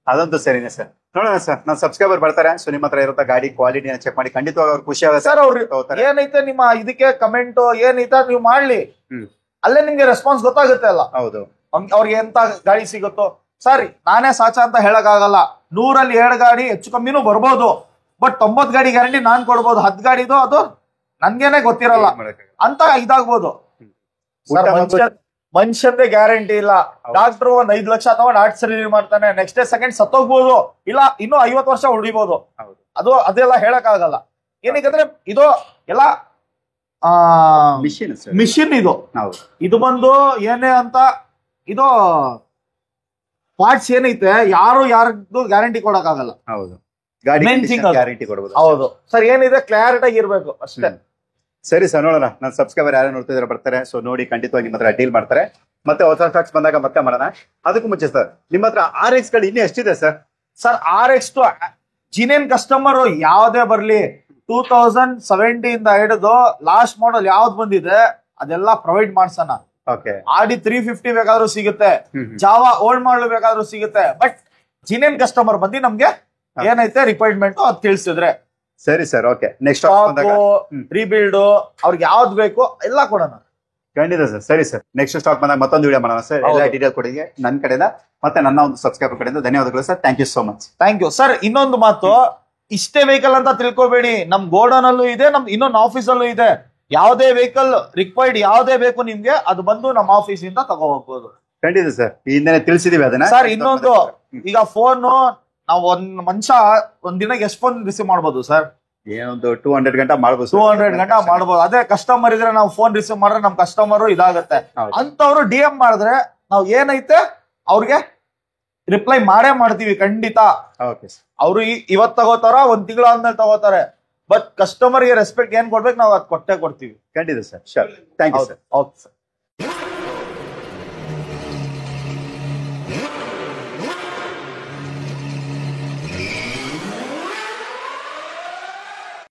ಅದಂತೂ ಸರಿನೇ ಸರ್. ನೋಡೋಣ ಸರ್, ನನ್ನ ಸಬ್ಸ್ಕ್ರೈಬರ್ ಬರ್ತಾರೆ, ಸೊ ನಿಮ್ಮ ಹತ್ರ ಇರೋ ಗಾಡಿ ಕ್ವಾಲಿಟಿನ ಚೆಕ್ ಮಾಡಿ ಖಂಡಿತವಾಗಿ ಅವ್ರು ಖುಷಿ ಆಗುತ್ತೆ ಸರ್. ಅವ್ರು ಏನೈತೆ ನಿಮ್ಮ ಇದಕ್ಕೆ ಕಮೆಂಟ್ ಏನೈತೆ ನೀವು ಮಾಡ್ಲಿ, ಅಲ್ಲೇ ನಿಮ್ಗೆ ರೆಸ್ಪಾನ್ಸ್ ಗೊತ್ತಾಗುತ್ತೆ ಅಲ್ಲ. ಹೌದು, ಅವ್ರಿಗೆ ಎಂತ ಗಾಡಿ ಸಿಗುತ್ತೋ. ಸರಿ, ನಾನೇ ಸಾಚಾ ಅಂತ ಹೇಳಕ್ ಆಗಲ್ಲ. 100ರಲ್ಲಿ 7 ಗಾಡಿ ಹೆಚ್ಚು ಕಮ್ಮಿನೂ ಬರ್ಬೋದು, ಬಟ್ 90 ಗಾಡಿ ಗ್ಯಾರಂಟಿ ನಾನ್ ಕೊಡ್ಬೋದು. 10 ಗಾಡಿದು ಅದು ನನ್ಗೇನೆ ಗೊತ್ತಿರಲ್ಲ ಅಂತ ಇದಾಗ್ಬೋದು. ಮನುಷ್ಯಂದೇ ಗ್ಯಾರಂಟಿ ಇಲ್ಲ. ಡಾಕ್ಟರ್ 5 ಲಕ್ಷ ತಗೊಂಡು ಹಾರ್ಟ್ ಸರ್ಜರಿ ಮಾಡ್ತಾನೆ, ನೆಕ್ಸ್ಟ್ ಡೇ ಸೆಕೆಂಡ್ ಸತ್ತೋಗ್ಬೋದು, ಇಲ್ಲ ಇನ್ನೂ 50 ವರ್ಷ ಉಳಿಬಹುದು. ಅದೆಲ್ಲ ಹೇಳಕ್ ಆಗಲ್ಲ. ಏನಕ್ಕಂದ್ರೆ ಇದು ಎಲ್ಲ ಮಿಷಿನ್. ಇದು ಬಂದು ಏನೇ ಅಂತ ಇದು ಪಾರ್ಟ್ಸ್ ಏನೈತೆ ಯಾರ್ದು ಗ್ಯಾರಂಟಿ ಕೊಡಕ್ ಆಗಲ್ಲ. ಹೌದು, ಗ್ಯಾರಂಟಿ ಕೊಡಬಹುದು. ಹೌದು ಸರ್, ಏನಿದೆ ಕ್ಲಾರಿಟಿ ಆಗಿ ಇರ್ಬೇಕು ಅಷ್ಟೇ. ಸರಿ ಸರ್, ನೋಡೋಣ. ನನ್ನ ಸಬ್ಸ್ಕ್ರೈಬರ್ ಯಾರು ನೋಡ್ತಿದ್ರೆ ಬರ್ತಾರೆ, ಸೊ ನೋಡಿ ಖಂಡಿತವಾಗಿ ನಿಮ್ಮ ಹತ್ರ ಡೀಲ್ ಮಾಡ್ತಾರೆ. ಮತ್ತೆ ಹೊಸ ಸ್ಟಾಕ್ಸ್ ಬಂದಾಗ ಮತ್ತೆ ಮಾಡೋಣ. ಅದಕ್ಕೂ ಮುಂಚೆ ಸರ್, ನಿಮ್ಮ ಹತ್ರ RX ಗಳು ಇನ್ನೂ ಎಷ್ಟಿದೆ ಸರ್? ಸರ್, RX ಜಿನೇನ್ ಕಸ್ಟಮರ್ ಯಾವ್ದೇ ಬರ್ಲಿ, 2017 ಇಂದ ಹಿಡಿದು ಲಾಸ್ಟ್ ಮಾಡಲ್ ಯಾವ್ದು ಬಂದಿದೆ ಅದೆಲ್ಲ ಪ್ರೊವೈಡ್ ಮಾಡ್ಸೋಣ. ಆಡಿ 350 ಬೇಕಾದ್ರೂ ಸಿಗುತ್ತೆ, ಜಾವಾ ಓಲ್ಡ್ ಮಾಡಲ್ ಬೇಕಾದ್ರೂ ಸಿಗುತ್ತೆ. ಬಟ್ ಜಿನೇನ್ ಕಸ್ಟಮರ್ ಬಂದು ನಮ್ಗೆ ಏನೈತೆ ರಿಕ್ವೈರ್ಮೆಂಟ್ ಅದ್ ತಿಳಿಸಿದ್ರೆ ಸರಿ ಸರ್. ಓಕೆ, ನೆಕ್ಸ್ಟ್ ರೀಬಿಲ್ಡ್ ಅವ್ರಿಗೆ ಯಾವ್ದು ಬೇಕು ಎಲ್ಲ ಕೊಡೋಣ. ಖಂಡಿತ ಸರ್. ಸರಿ ಸರ್, ನೆಕ್ಸ್ಟ್ ಸ್ಟಾಕ್ ಬಂದಾಗ ಮತ್ತೊಂದು ವಿಡಿಯೋ ಮಾಡೋಣ ಸರ್. ಎಲ್ಲ ಡೀಟೇಲ್ ಕೊಡಿಗೆ ನನ್ನ ಕಡೆಯಿಂದ ಮತ್ತೆ ನನ್ನ ಒಂದು ಸಬ್ಸ್ಕ್ರೈಬರ್ ಕಡೆಯಿಂದ ಧನ್ಯವಾದಗಳು sir. Thank you so much. Thank you sir. ಇನ್ನೊಂದು ಮಾತು, ಇಷ್ಟೇ ವೆಹಿಕಲ್ ಅಂತ ತಿಳ್ಕೊಬೇಡಿ. ನಮ್ ಗೋಡನ್ ಅಲ್ಲೂ ಇದೆ, ನಮ್ ಇನ್ನೊಂದು ಆಫೀಸ್ ಅಲ್ಲೂ ಇದೆ. ಯಾವ್ದೇ ವೆಹಿಕಲ್ ರಿಕ್ವೈರ್ಡ್ ಯಾವ್ದೇ ಬೇಕು ನಿಮ್ಗೆ, ಅದು ಬಂದು ನಮ್ಮ ಆಫೀಸ್ ಇಂದ ತಗೋ ಹೋಗ್ಬೋದು. ಖಂಡಿತ ಸರ್, ಹಿಂದೆ ತಿಳಿಸಿದೀವಿ ಅದನ್ನ. ಸರ್, ಇನ್ನೊಂದು, ಈಗ ಫೋನ್ ನಾವು ಮನುಷ್ಯ ಒಂದ್ ದಿನಕ್ಕೆ ಎಷ್ಟು ಫೋನ್ ರಿಸೀವ್ ಮಾಡ್ಬೋದು ಸರ್? ಏನೊಂದು 200 ಗಂಟೆ ಮಾಡ್ಬೋದು. 200 ಗಂಟೆ ಮಾಡ್ಬೋದು. ಅದೇ ಕಸ್ಟಮರ್ ಇದ್ರೆ ನಾವು ಫೋನ್ ರಿಸೀವ್ ಮಾಡಿದ್ರೆ ನಮ್ ಕಸ್ಟಮರ್ ಇದಾಗತ್ತೆ. ಅಂತವ್ರು DM ಮಾಡಿದ್ರೆ ನಾವು ಏನೈತೆ ಅವ್ರಿಗೆ ರಿಪ್ಲೈ ಮಾಡೇ ಮಾಡ್ತೀವಿ ಖಂಡಿತ. ಅವ್ರು ಇವತ್ ತಗೋತಾರ, ಒಂದ್ ತಿಂಗಳ ಆದ್ಮೇಲೆ ತಗೋತಾರೆ, ಬಟ್ ಕಸ್ಟಮರ್ ಗೆ ರೆಸ್ಪೆಕ್ಟ್ ಏನ್ ಕೊಡ್ಬೇಕು ನಾವು ಅದ್ ಕೊಟ್ಟೆ ಕೊಡ್ತೀವಿ. ಖಂಡಿತ sir. Sure. Thank you sir. Okay sir.